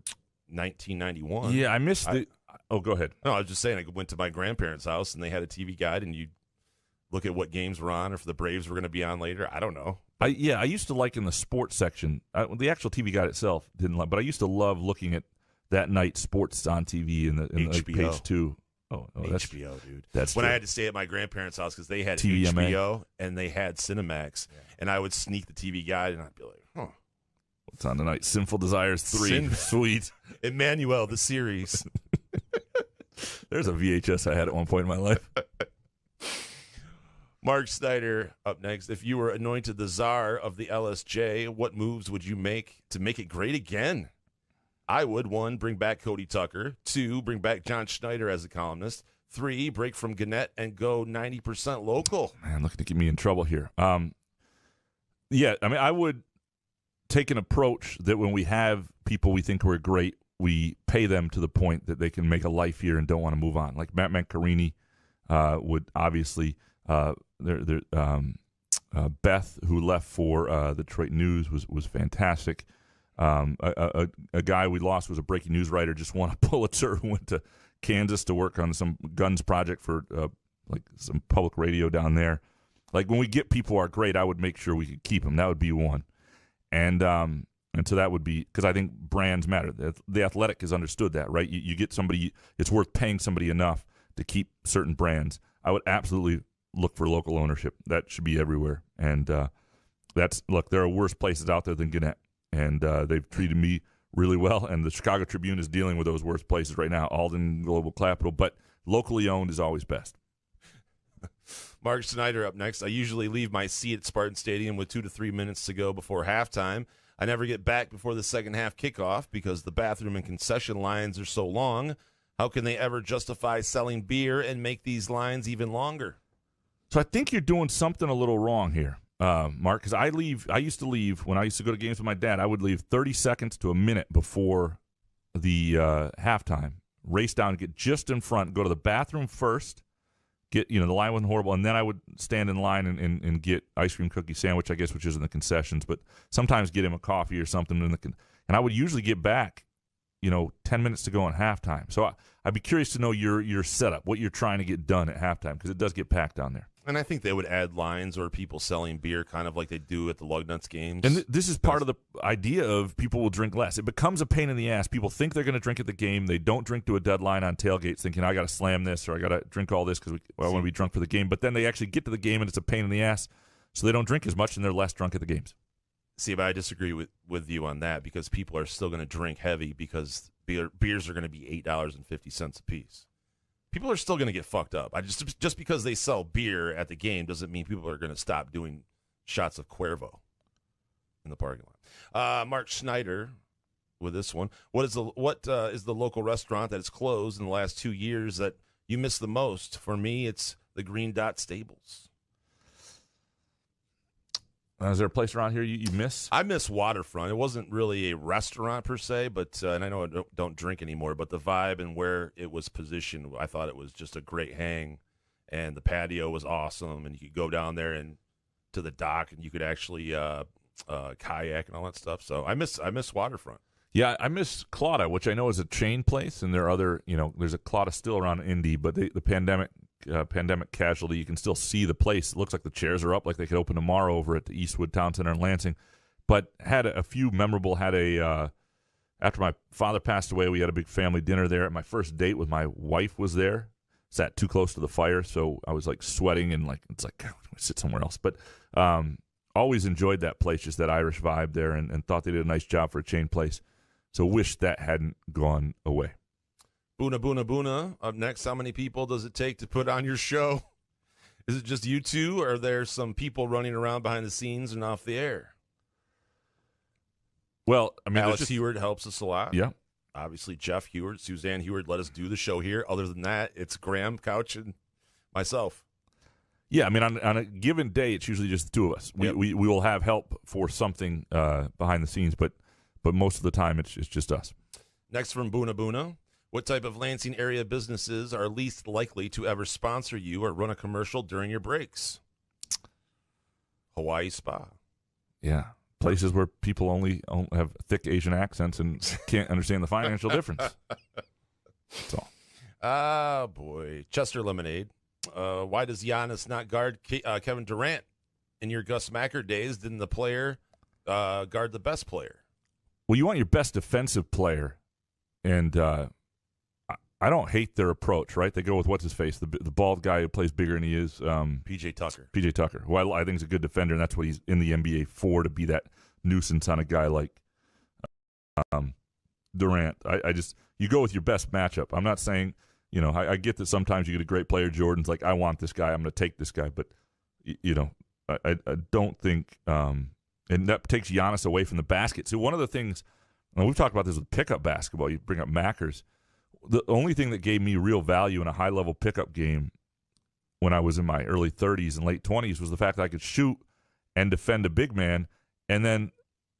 1991. Yeah, I missed the... Oh, go ahead. No, I was just saying I went to my grandparents' house, and they had a TV Guide, and you look at what games were on, or if the Braves were going to be on later. I don't know. I used to like in the sports section. The actual TV Guide itself didn't like, but I used to love looking at that night sports on TV in HBO. page 2. Oh, HBO, dude. That's when true. I had to stay at my grandparents' house because they had TVMA. HBO and they had Cinemax, and I would sneak the TV Guide, and I'd be like, huh. What's on tonight? Sinful Desires 3. Sweet. Emmanuel, the series. There's a VHS I had at one point in my life. Mark Snyder up next. If you were anointed the czar of the LSJ, what moves would you make to make it great again? I would. 1, bring back Cody Tucker. 2, bring back John Schneider as a columnist. 3, break from Gannett and go 90% local. Man, looking to get me in trouble here. Yeah, I mean, I would take an approach that when we have people we think were great, we pay them to the point that they can make a life here and don't want to move on. Like Matt Mancarini would obviously... Beth, who left for the Detroit News, was fantastic. A guy we lost was a breaking news writer, just won a Pulitzer, who went to Kansas to work on some guns project for like some public radio down there. Like when we get people who are great, I would make sure we could keep them. That would be one. And so that would be, because I think brands matter. The Athletic has understood that, right? You get somebody, it's worth paying somebody enough to keep certain brands. I would absolutely look for local ownership. That should be everywhere. And look, there are worse places out there than Gannett, and they've treated me really well. And the Chicago Tribune is dealing with those worst places right now, Alden, Global Capital, but locally owned is always best. Mark Snyder up next. I usually leave my seat at Spartan Stadium with 2 to 3 minutes to go before halftime. I never get back before the second half kickoff because the bathroom and concession lines are so long. How can they ever justify selling beer and make these lines even longer? So I think you're doing something a little wrong here, Mark, because I used to leave, when I used to go to games with my dad, I would leave 30 seconds to a minute before the halftime, race down, get just in front, go to the bathroom first, get, the line wasn't horrible, and then I would stand in line and get ice cream cookie sandwich, I guess, which is in the concessions, but sometimes get him a coffee or something, and I would usually get back, 10 minutes to go in halftime. So I'd be curious to know your setup, what you're trying to get done at halftime, because it does get packed down there. And I think they would add lines or people selling beer kind of like they do at the Lugnuts games. And this is part of the idea of people will drink less. It becomes a pain in the ass. People think they're going to drink at the game. They don't drink to a deadline on tailgates thinking, I got to slam this or I got to drink all this because I want to be drunk for the game. But then they actually get to the game and it's a pain in the ass. So they don't drink as much and they're less drunk at the games. See, but I disagree with you on that because people are still going to drink heavy because beers are going to be $8.50 a piece. People are still going to get fucked up. Just because they sell beer at the game doesn't mean people are going to stop doing shots of Cuervo in the parking lot. Mark Schneider with this one. What is the local restaurant that has closed in the last 2 years that you miss the most? For me, it's the Green Dot Stables. Is there a place around here you miss? I miss Waterfront. It wasn't really a restaurant per se, but and I know I don't drink anymore, but the vibe and where it was positioned, I thought it was just a great hang, and the patio was awesome, and you could go down there and to the dock, and you could actually kayak and all that stuff. So I miss Waterfront. Yeah, I miss Claudia, which I know is a chain place, and there are other, there's a Claudia still around Indy, but the pandemic casualty, you can still see the place. It looks like the chairs are up, like they could open tomorrow over at the Eastwood Town Center in Lansing. But had a few memorable, after my father passed away, we had a big family dinner there. My first date with my wife was there. Sat too close to the fire, so I was like sweating and it's like, God, we sit somewhere else. But always enjoyed that place, just that Irish vibe there, and thought they did a nice job for a chain place. So wish that hadn't gone away. Boona, boona, boona. Up next, how many people does it take to put on your show? Is it just you two, or are there some people running around behind the scenes and off the air? Well, I mean, Alex Heward helps us a lot. Yeah. Obviously, Jeff Heward, Suzanne Heward let us do the show here. Other than that, it's Graham, Couch, and myself. Yeah, I mean, on a given day, it's usually just the two of us. We will have help for something behind the scenes, but most of the time, it's just us. Next from Boona Boona. What type of Lansing area businesses are least likely to ever sponsor you or run a commercial during your breaks? Hawaii Spa. Yeah. Places where people only have thick Asian accents and can't understand the financial difference. That's all. Ah, boy. Chester Lemonade. Why does Giannis not guard Kevin Durant? In your Gus Macker days, didn't the player guard the best player? Well, you want your best defensive player, and I don't hate their approach, right? They go with what's-his-face, the bald guy who plays bigger than he is. P.J. Tucker. P.J. Tucker, who I think is a good defender, and that's what he's in the NBA for, to be that nuisance on a guy like Durant. You go with your best matchup. I'm not saying, I get that sometimes you get a great player, Jordan's like, I want this guy, I'm going to take this guy. But, I don't think and that takes Giannis away from the basket. So one of the things, and we've talked about this with pickup basketball, you bring up Mackers. The only thing that gave me real value in a high-level pickup game when I was in my early 30s and late 20s was the fact that I could shoot and defend a big man, and then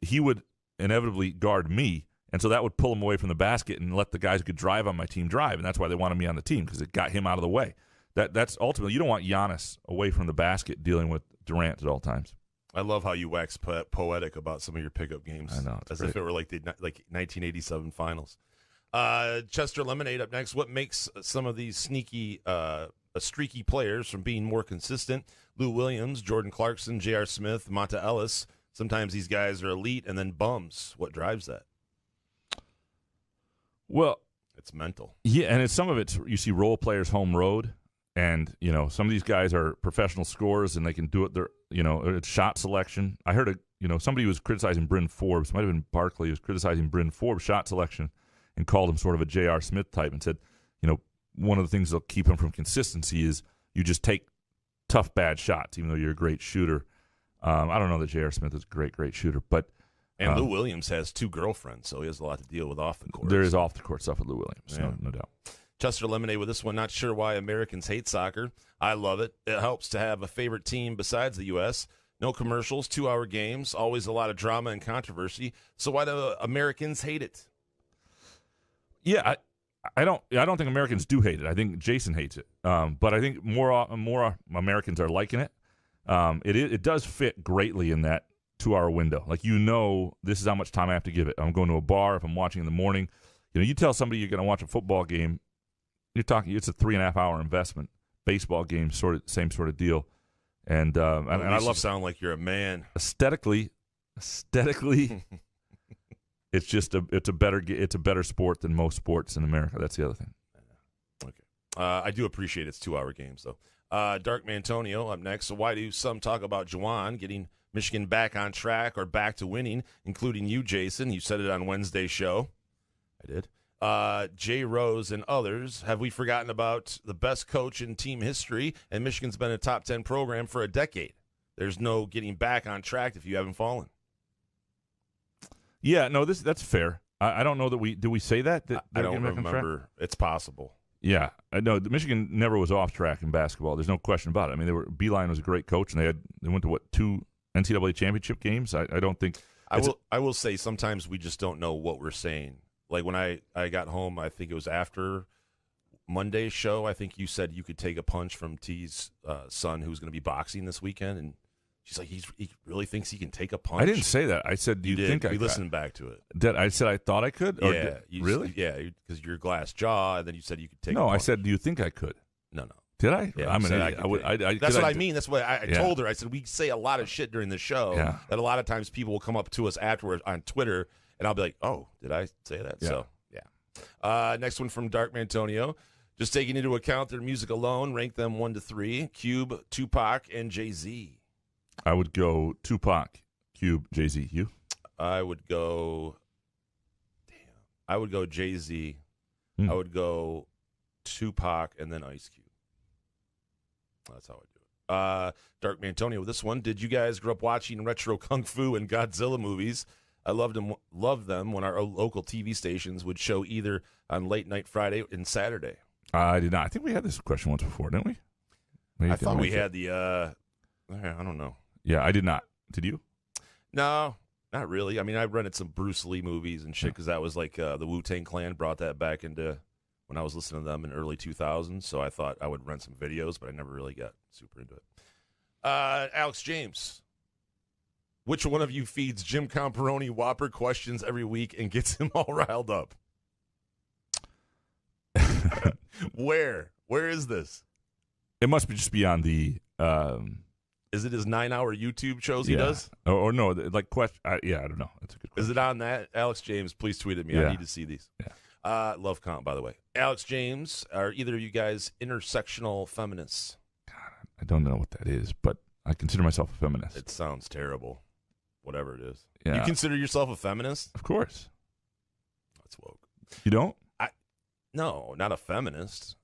he would inevitably guard me, and so that would pull him away from the basket and let the guys who could drive on my team drive, and that's why they wanted me on the team, because it got him out of the way. That's ultimately, you don't want Giannis away from the basket dealing with Durant at all times. I love how you wax poetic about some of your pickup games. I know. As great. if it were like the 1987 finals. Chester Lemonade up next. What makes some of these streaky players from being more consistent? Lou Williams, Jordan Clarkson, J.R. Smith, Monta Ellis. Sometimes these guys are elite and then bums. What drives that? Well, it's mental. Yeah, and some of it's, you see role players home road, and some of these guys are professional scorers and they can do it. It's shot selection. I heard somebody was criticizing Bryn Forbes. Might have been Barkley, who was criticizing Bryn Forbes' shot selection and called him sort of a J.R. Smith type, and said, one of the things that'll keep him from consistency is you just take tough, bad shots, even though you're a great shooter. I don't know that J.R. Smith is a great shooter, but and Lou Williams has 2 girlfriends, so he has a lot to deal with off the court. There is off the court stuff with Lou Williams, yeah. no doubt. Chester Lemonade with this one. Not sure why Americans hate soccer. I love it. It helps to have a favorite team besides the U.S. No commercials, 2-hour games, always a lot of drama and controversy. So why do Americans hate it? Yeah, I don't think Americans do hate it. I think Jason hates it. But I think more Americans are liking it. It does fit greatly in that 2-hour window. Like, this is how much time I have to give it. I'm going to a bar, if I'm watching in the morning. You tell somebody you're going to watch a football game, it's a 3.5-hour investment. Baseball game, same sort of deal. And I love. Sound like you're a man. Aesthetically, it's a better sport than most sports in America. That's the other thing. Okay, I do appreciate it's 2-hour games though. Dark Mantonio up next. So why do some talk about Juwan getting Michigan back on track or back to winning, including you, Jason? You said it on Wednesday's show. I did. Jay Rose and others. Have we forgotten about the best coach in team history? And Michigan's been a top 10 program for a decade. There's no getting back on track if you haven't fallen. Yeah, no, that's fair. I don't know that did we say that? I don't remember. It's possible. Yeah, I know. Michigan never was off track in basketball. There's no question about it. I mean, Beeline was a great coach, and they went to 2 NCAA championship games. I don't think. I will say sometimes we just don't know what we're saying. Like when I got home, I think it was after Monday's show. I think you said you could take a punch from T's son, who's going to be boxing this weekend, and she's like, he really thinks he can take a punch. I didn't say that. I said, do you think I could? We listened back to it. I said I thought I could? Yeah. Really? Yeah, because you're glass jaw, and then you said you could take a No, punch. I said, do you think I could? No. Did I? Yeah, I'm an said idiot. That's what I mean. That's what I Yeah. told her. I said, we say a lot of shit during the show that a lot of times people will come up to us afterwards on Twitter, and I'll be like, oh, did I say that? Yeah. So, yeah. Next one from Dark Mantonio. Just taking into account their music alone, rank them 1 to 3. Cube, Tupac, and Jay-Z. I would go Tupac, Cube, Jay-Z. You? I would go Jay-Z. I would go Tupac, and then Ice Cube. That's how I do it. Dark Mantonio with this one. Did you guys grow up watching retro kung fu and Godzilla movies? I loved them when our local TV stations would show either on late night Friday and Saturday. I did not. I think we had this question once before, didn't we? I thought we had the. I don't know. Yeah, I did not. Did you? No, not really. I mean, I rented some Bruce Lee movies and shit because that was like the Wu-Tang Clan brought that back into when I was listening to them in early 2000s. So I thought I would rent some videos, but I never really got super into it. Alex James, which one of you feeds Jim Comparoni Whopper questions every week and gets him all riled up? Where is this? It must be just be on the. Is it his 9-hour YouTube shows he does? Or no, like question. I don't know. That's a good question. Is it on that? Alex James, please tweet at me. Yeah. I need to see these. Yeah. Love count, by the way. Alex James, are either of you guys intersectional feminists? I don't know what that is, but I consider myself a feminist. It sounds terrible. Whatever it is. Yeah. You consider yourself a feminist? Of course. That's woke. You don't? No, not a feminist.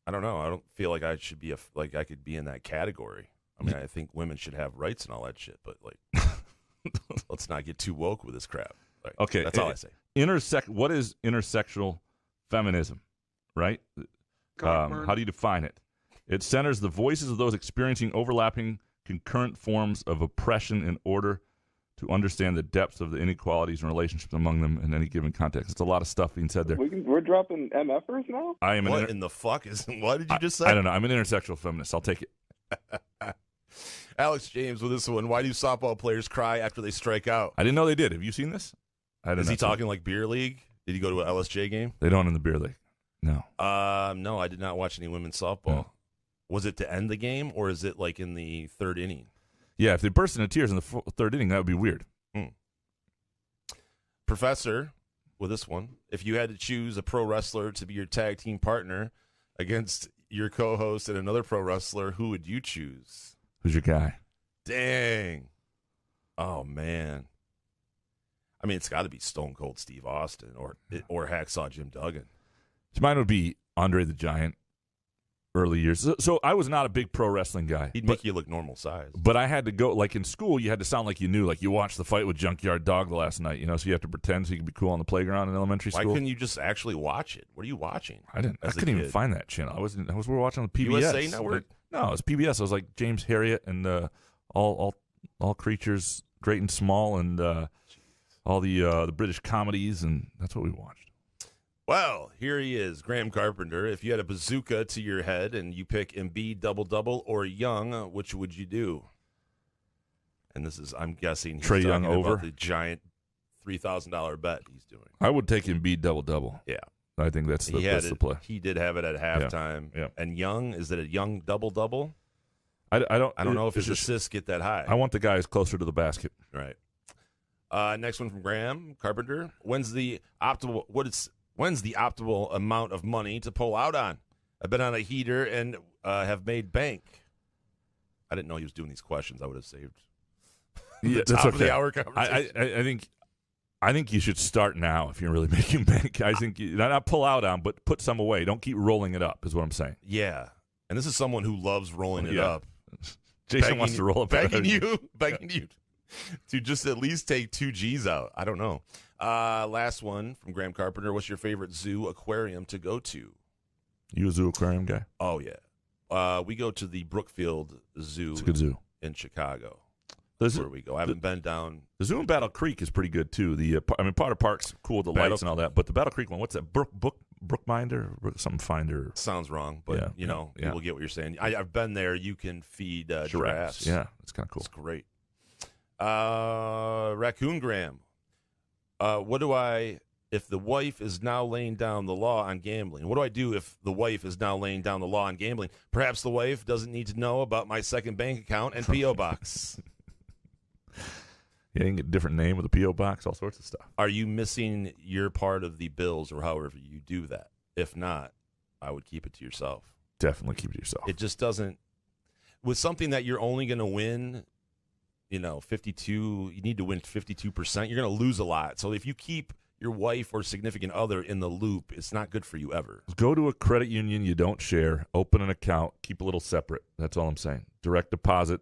I don't know. I don't feel like I should be like I could be in that category. I mean, I think women should have rights and all that shit, but like, let's not get too woke with this crap. Like, Okay, that's all I say. What is intersectional feminism? Right? How do you define it? It centers the voices of those experiencing overlapping concurrent forms of oppression in order to understand the depths of the inequalities and relationships among them in any given context. It's a lot of stuff being said there. We're dropping MFers now? I am What in the fuck is? What did you just say? I don't know. I'm an intersectional feminist. I'll take it. Alex James with this one. Why do softball players cry after they strike out? I didn't know they did. Have you seen this? Is he talking like beer league? Did he go to an LSJ game? They don't in the beer league. No. No, I did not watch any women's softball. No. Was it to end the game, or is it like in the third inning? Yeah, if they burst into tears in the third inning, that would be weird. Professor, with this one, if you had to choose a pro wrestler to be your tag team partner against your co-host and another pro wrestler, who would you choose? Who's your guy? Dang. Oh, man. I mean, it's got to be Stone Cold Steve Austin or Hacksaw Jim Duggan. So mine would be Andre the Giant. Early years. So I was not a big pro wrestling guy. He'd make you look normal size. But I had to go, like in school, you had to sound like you knew. Like you watched the fight with Junkyard Dog the last night, so you have to pretend so you can be cool on the playground in elementary school. Why couldn't you just actually watch it? What are you watching? I couldn't even find that channel. we were watching on PBS. USA Network? No, it was PBS. I was like James Herriot and all creatures great and small and all the British comedies, and that's what we watched. Well, here he is, Graham Carpenter. If you had a bazooka to your head and you pick Embiid double-double or Young, which would you do? And this is, I'm guessing, he's Trae talking Young over about the giant $3,000 bet he's doing. I would take Embiid double-double. Yeah. I think that's the play. He did have it at halftime. Yeah. And Young, is it a Young double-double? I don't know if his assists get that high. I want the guys closer to the basket. Right. Next one from Graham Carpenter. When's the optimal amount of money to pull out on? I've been on a heater and have made bank. I didn't know he was doing these questions. I would have saved the top of the hour conversation. I think you should start now if you're really making bank. I think not pull out on, but put some away. Don't keep rolling it up, is what I'm saying. Yeah. And this is someone who loves rolling it up. Jason wants to roll up. Begging you to just at least take 2 G's out. I don't know. Last one from Graham Carpenter. What's your favorite zoo aquarium to go to? You a zoo aquarium guy? Oh, yeah. We go to the Brookfield Zoo. It's a good zoo. In Chicago. where we go. I haven't been down. The zoo in Battle Creek is pretty good too. Potter Park's cool with the lights and all that, but the Battle Creek one, what's that? Brookminder, something Finder. Sounds wrong, but people get what you're saying. I've been there. You can feed giraffes. Yeah, it's kind of cool. It's great. Raccoon Graham. What do I if the wife is now laying down the law on gambling? What do I do if the wife is now laying down the law on gambling? Perhaps the wife doesn't need to know about my second bank account and P.O. box. Yeah, you can get a different name with a P.O. box, all sorts of stuff. Are you missing your part of the bills or however you do that? If not, I would keep it to yourself. Definitely keep it to yourself. It just doesn't. With something that you're only going to win, 52, you need to win 52%. You're going to lose a lot. So if you keep your wife or significant other in the loop, it's not good for you ever. Go to a credit union you don't share, open an account, keep a little separate. That's all I'm saying. Direct deposit,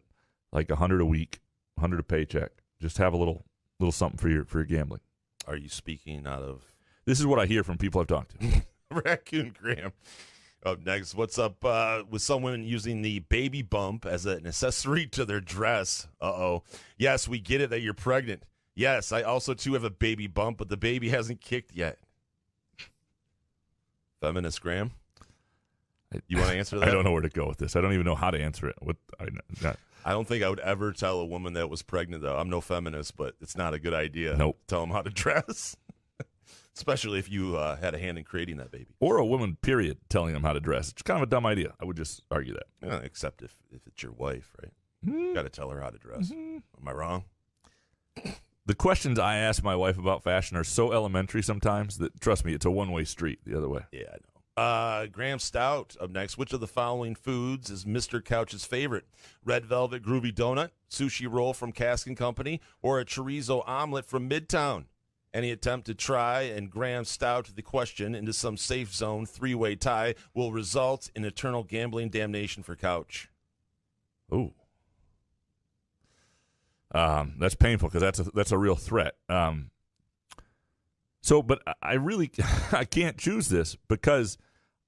like $100 a week, $100 a paycheck. Just have a little something for your gambling. Are you speaking out of? This is what I hear from people I've talked to. Raccoon Graham. Up next, what's up with someone using the baby bump as an accessory to their dress? Uh-oh. Yes, we get it that you're pregnant. Yes, I also, too, have a baby bump, but the baby hasn't kicked yet. Feminist Graham? You want to answer that? I don't know where to go with this. I don't even know how to answer it. I don't think I would ever tell a woman that was pregnant, though. I'm no feminist, but it's not a good idea. Nope. Tell them how to dress. Especially if you had a hand in creating that baby. Or a woman, period, telling them how to dress. It's kind of a dumb idea. I would just argue that. Except if it's your wife, right? You got to tell her how to dress. Am I wrong? The questions I ask my wife about fashion are so elementary sometimes that, trust me, it's a one-way street the other way. Yeah, I know. Graham Stout up next. Which of the following foods is Mr. Couch's favorite? Red Velvet Groovy Donut, sushi roll from Cask and Company, or a chorizo omelet from Midtown? Any attempt to try and Graham Stout the question into some safe zone three-way tie will result in eternal gambling damnation for Couch. Ooh. That's painful because that's a real threat. But I really I can't choose this because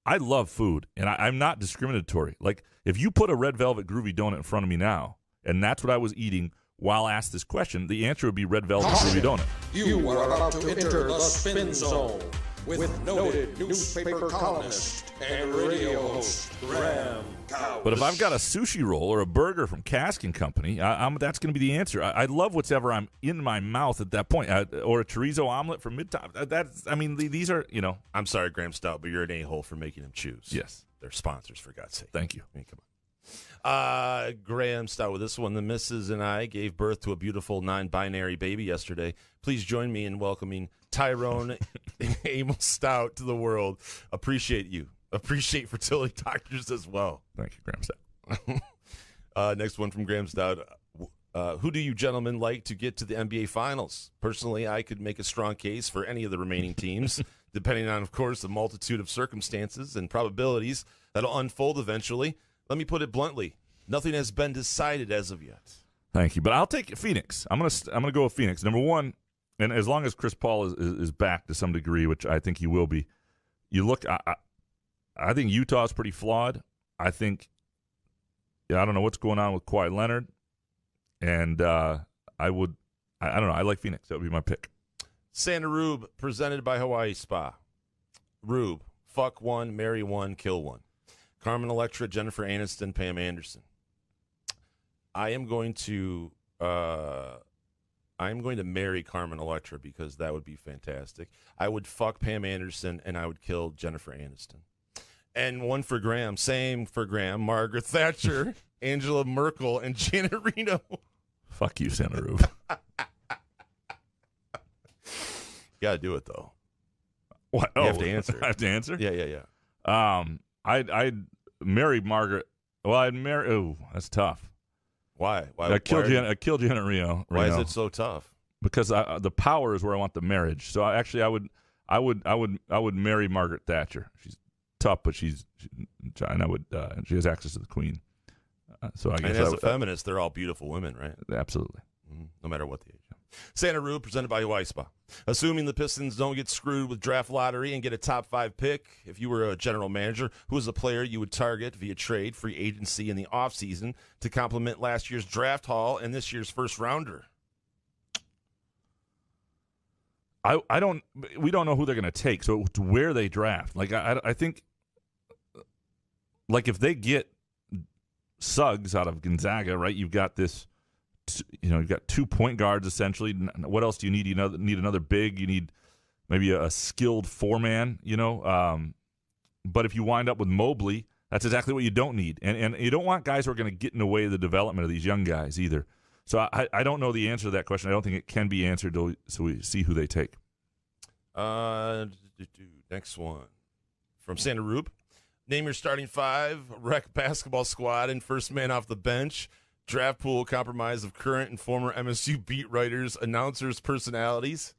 I love food and I'm not discriminatory. Like if you put a Red Velvet Groovy Donut in front of me now and that's what I was eating while asked this question, the answer would be Red Velvet Groovy Donut. You are about to enter the spin zone with noted newspaper columnist and radio host Graham Couch. But if I've got a sushi roll or a burger from Cask and Company, that's going to be the answer. I love whatever I'm in my mouth at that point, or a chorizo omelet from Midtown. These are, I'm sorry, Graham Stout, but you're an a-hole for making them choose. Yes. They're sponsors, for God's sake. Thank you. I mean, come on. Graham Stout with this one. The missus and I gave birth to a beautiful non-binary baby yesterday. Please join me in welcoming Tyrone Emil Stout to the world. Appreciate you. Appreciate fertility doctors as well. Thank you, Graham Stout. Next one from Graham Stout. Who do you gentlemen like to get to the NBA Finals? Personally, I could make a strong case for any of the remaining teams, depending on, of course, the multitude of circumstances and probabilities that'll unfold eventually. Let me put it bluntly. Nothing has been decided as of yet. Thank you. But I'll take Phoenix. I'm gonna go with Phoenix. Number one, and as long as Chris Paul is back to some degree, which I think he will be, you look I think Utah is pretty flawed. I think I don't know what's going on with Kawhi Leonard. And I don't know. I like Phoenix. That would be my pick. Santa Rube, presented by Hawaii Spa. Rube, fuck one, marry one, kill one. Carmen Electra, Jennifer Aniston, Pam Anderson. I am going to marry Carmen Electra because that would be fantastic. I would fuck Pam Anderson and I would kill Jennifer Aniston. And one for Graham. Same for Graham. Margaret Thatcher, Angela Merkel, and Janet Reno. Fuck you, Santa Rube. You got to do it, though. What? You have to answer. I have to answer? Yeah. I'd marry Margaret. Well, I'd marry. Oh, that's tough. Why? I killed Janet Reno. Why is it so tough? Because the power is where I want the marriage. So I would marry Margaret Thatcher. She's tough, but she's and I would. She has access to the Queen. So I guess. And as a feminist, they're all beautiful women, right? Absolutely. No matter what the age. Santa Rube, presented by Weisba. Assuming the Pistons don't get screwed with draft lottery and get a top 5 pick, if you were a general manager, who is a player you would target via trade, free agency, in the offseason to complement last year's draft haul and this year's first rounder? We don't know who they're going to take, so it's where they draft. Like, I think, like, if they get Suggs out of Gonzaga, right, you've got this, you've got 2 point guards, essentially. What else do you need? You need another big. You need maybe a skilled 4-man, But if you wind up with Mobley, that's exactly what you don't need. And you don't want guys who are going to get in the way of the development of these young guys either. So I don't know the answer to that question. I don't think it can be answered, so we see who they take. Next one. From Santa Rube. Name your starting 5, rec basketball squad, and first man off the bench. Draft pool comprised of current and former MSU beat writers, announcers, personalities.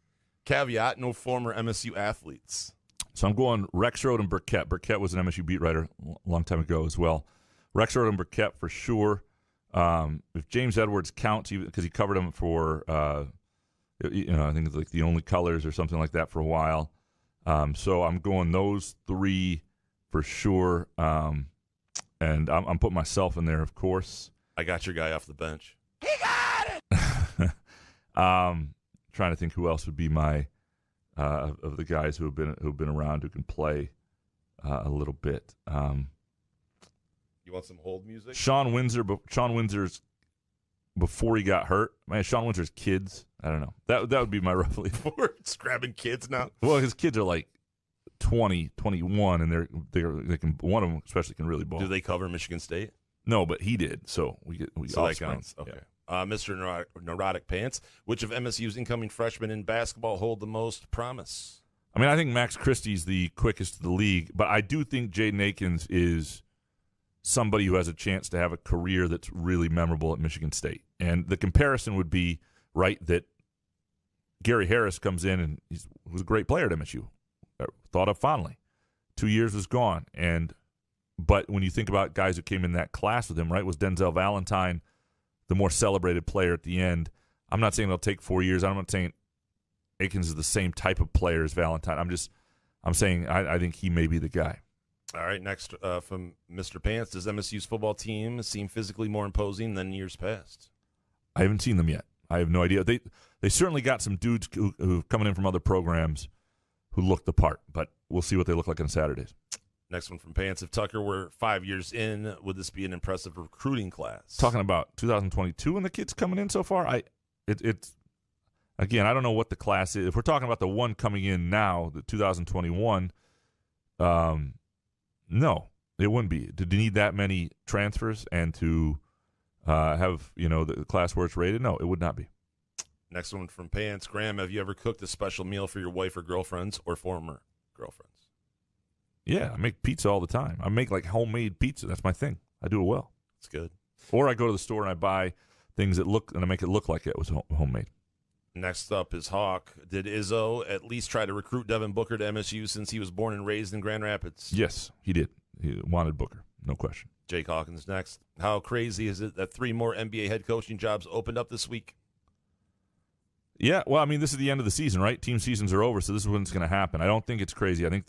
Caveat, no former MSU athletes. So I'm going Rexrode and Burkett. Burkett was an MSU beat writer a long time ago as well. Rexrode and Burkett for sure. If James Edwards counts, because he covered him for, I think it's like the Only Colors or something like that for a while. So I'm going those 3 for sure. And I'm putting myself in there, of course. I got your guy off the bench. He got it. Trying to think who else would be my of the guys who've been around who can play a little bit. You want some hold music? Sean Windsor's before he got hurt. Man, Sean Windsor's kids. I don't know. That would be my roughly. It's grabbing kids now. Well, his kids are like 20, 21, and they can, one of them especially can really ball. Do they cover Michigan State? No, but he did. So we so that counts. Okay. Yeah. Mr. Neurotic Pants, which of MSU's incoming freshmen in basketball hold the most promise? I mean, I think Max Christie's the quickest to the league, but I do think Jaden Akins is somebody who has a chance to have a career that's really memorable at Michigan State. And the comparison would be, right, that Gary Harris comes in and he was a great player at MSU, thought of fondly. 2 years was gone. But when you think about guys who came in that class with him, right, was Denzel Valentine the more celebrated player at the end. I'm not saying it'll take 4 years. I'm not saying Akins is the same type of player as Valentine. I'm saying I think he may be the guy. All right, next from Mr. Pants. Does MSU's football team seem physically more imposing than years past? I haven't seen them yet. I have no idea. They certainly got some dudes who coming in from other programs who look the part, but we'll see what they look like on Saturdays. Next one from Pants. If Tucker were 5 years in, would this be an impressive recruiting class? Talking about 2022 and the kids coming in so far, it's again, I don't know what the class is. If we're talking about the one coming in now, the 2021, no, it wouldn't be. Did you need that many transfers and to have the class where it's rated? No, it would not be. Next one from Pants. Graham, have you ever cooked a special meal for your wife or girlfriends or former girlfriends? Yeah, I make pizza all the time. I make like homemade pizza. That's my thing. I do it well. It's good. Or I go to the store and I buy things that look, and I make it look like it was homemade. Next up is Hawk. Did Izzo at least try to recruit Devin Booker to MSU since he was born and raised in Grand Rapids? Yes, he did. He wanted Booker, no question. Jake Hawkins next. How crazy is it that 3 more NBA head coaching jobs opened up this week? Yeah, well, I mean, this is the end of the season, right? Team seasons are over, so this is when it's going to happen. I don't think it's crazy. I think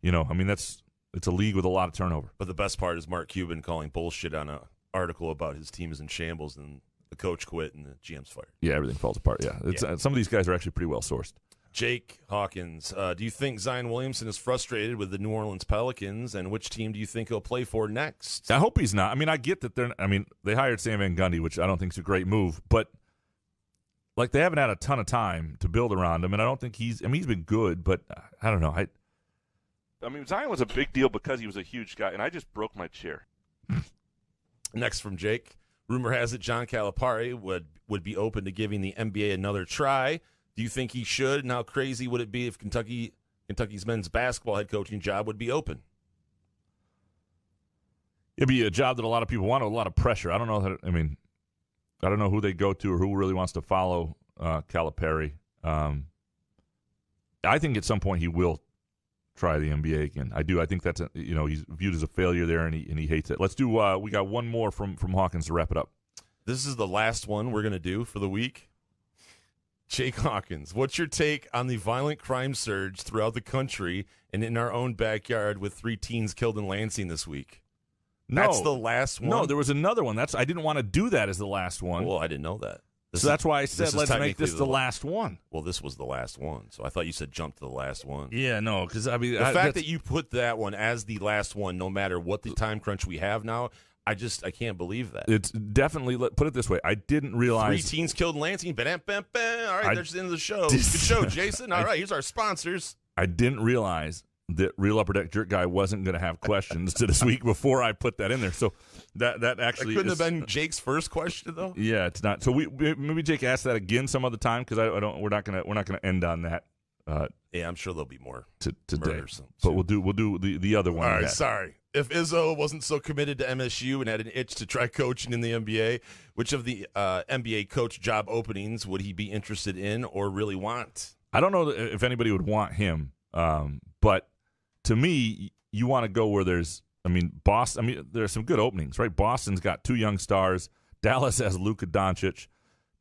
it's a league with a lot of turnover. But the best part is Mark Cuban calling bullshit on an article about his team is in shambles and the coach quit and the GM's fired. Yeah, everything falls apart. Yeah, some of these guys are actually pretty well sourced. Jake Hawkins, do you think Zion Williamson is frustrated with the New Orleans Pelicans, and which team do you think he'll play for next? I hope he's not. I mean, I get that they hired Sam Van Gundy, which I don't think is a great move, but like they haven't had a ton of time to build around him, and I don't think he's been good, but I don't know. I mean, Zion was a big deal because he was a huge guy, and I just broke my chair. Next from Jake, rumor has it John Calipari would be open to giving the NBA another try. Do you think he should? And how crazy would it be if Kentucky's men's basketball head coaching job would be open? It'd be a job that a lot of people want, a lot of pressure. I don't know I don't know who they go to or who really wants to follow Calipari. I think at some point he will try the NBA again. I do. I think that's he's viewed as a failure there, and he hates it. Let's do. We got one more from Hawkins to wrap it up. This is the last one we're going to do for the week. Jake Hawkins, what's your take on the violent crime surge throughout the country and in our own backyard with 3 teens killed in Lansing this week? No. That's the last one? No, there was another one. I didn't want to do that as the last one. Well, I didn't know that. So that's why I said let's make this the last one. Well, this was the last one, so I thought you said jump to the last one. Yeah, no, because I mean... The fact that you put that one as the last one, no matter what the time crunch we have now, I can't believe that. It's definitely, put it this way, I didn't realize... 3 teens killed in Lansing. Bam, bam, bam. All right, there's the end of the show. Good show, Jason. All right, here's our sponsors. I didn't realize that Real Upper Deck Jerk Guy wasn't going to have questions to this week before I put that in there. So that actually couldn't have been Jake's first question though. Yeah, it's not. So maybe Jake asked that again some other time because we're not gonna end on that. Yeah, I'm sure there'll be more today. But we'll do the other one. All right, sorry. If Izzo wasn't so committed to MSU and had an itch to try coaching in the NBA, which of the NBA coach job openings would he be interested in or really want? I don't know if anybody would want him, but to me, you want to go where there's, Boston. There's some good openings, right? Boston's got 2 young stars. Dallas has Luka Doncic.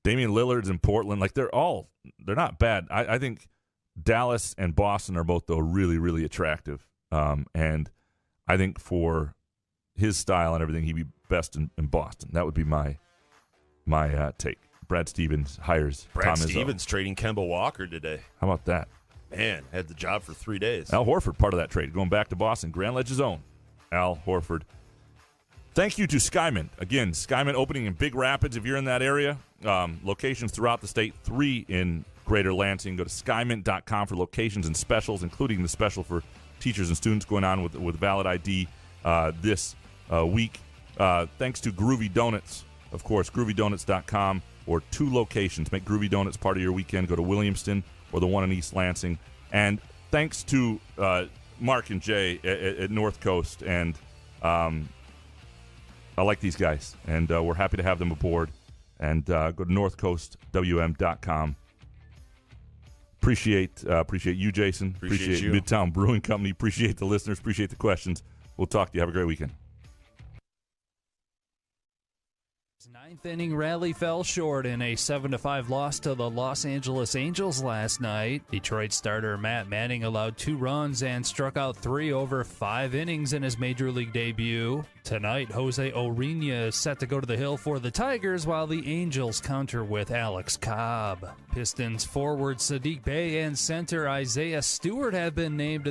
Damian Lillard's in Portland. Like, they're not bad. I think Dallas and Boston are both, though, really, really attractive. And I think for his style and everything, he'd be best in Boston. That would be my take. Brad Stevens hires Tom Izzo. Stevens trading Kemba Walker today. How about that? Man, had the job for 3 days. Al Horford, part of that trade, going back to Boston. Grand Ledge's own Al Horford. Thank you to Skymint. Again, Skymint opening in Big Rapids if you're in that area. Locations throughout the state, 3 in Greater Lansing. Go to skymint.com for locations and specials, including the special for teachers and students going on with Valid ID this week. Thanks to Groovy Donuts, of course, groovydonuts.com, or 2 locations. Make Groovy Donuts part of your weekend. Go to Williamston or the one in East Lansing. And thanks to Mark and Jay at North Coast. And I like these guys. And we're happy to have them aboard. And go to northcoastwm.com. Appreciate you, Jason. Appreciate you. Midtown Brewing Company. Appreciate the listeners. Appreciate the questions. We'll talk to you. Have a great weekend. 9th inning rally fell short in a 7-5 loss to the Los Angeles Angels last night. Detroit starter Matt Manning allowed 2 runs and struck out 3 over 5 innings in his Major League debut. Tonight, Jose Urena is set to go to the hill for the Tigers while the Angels counter with Alex Cobb. Pistons forward Sadiq Bey and center Isaiah Stewart have been named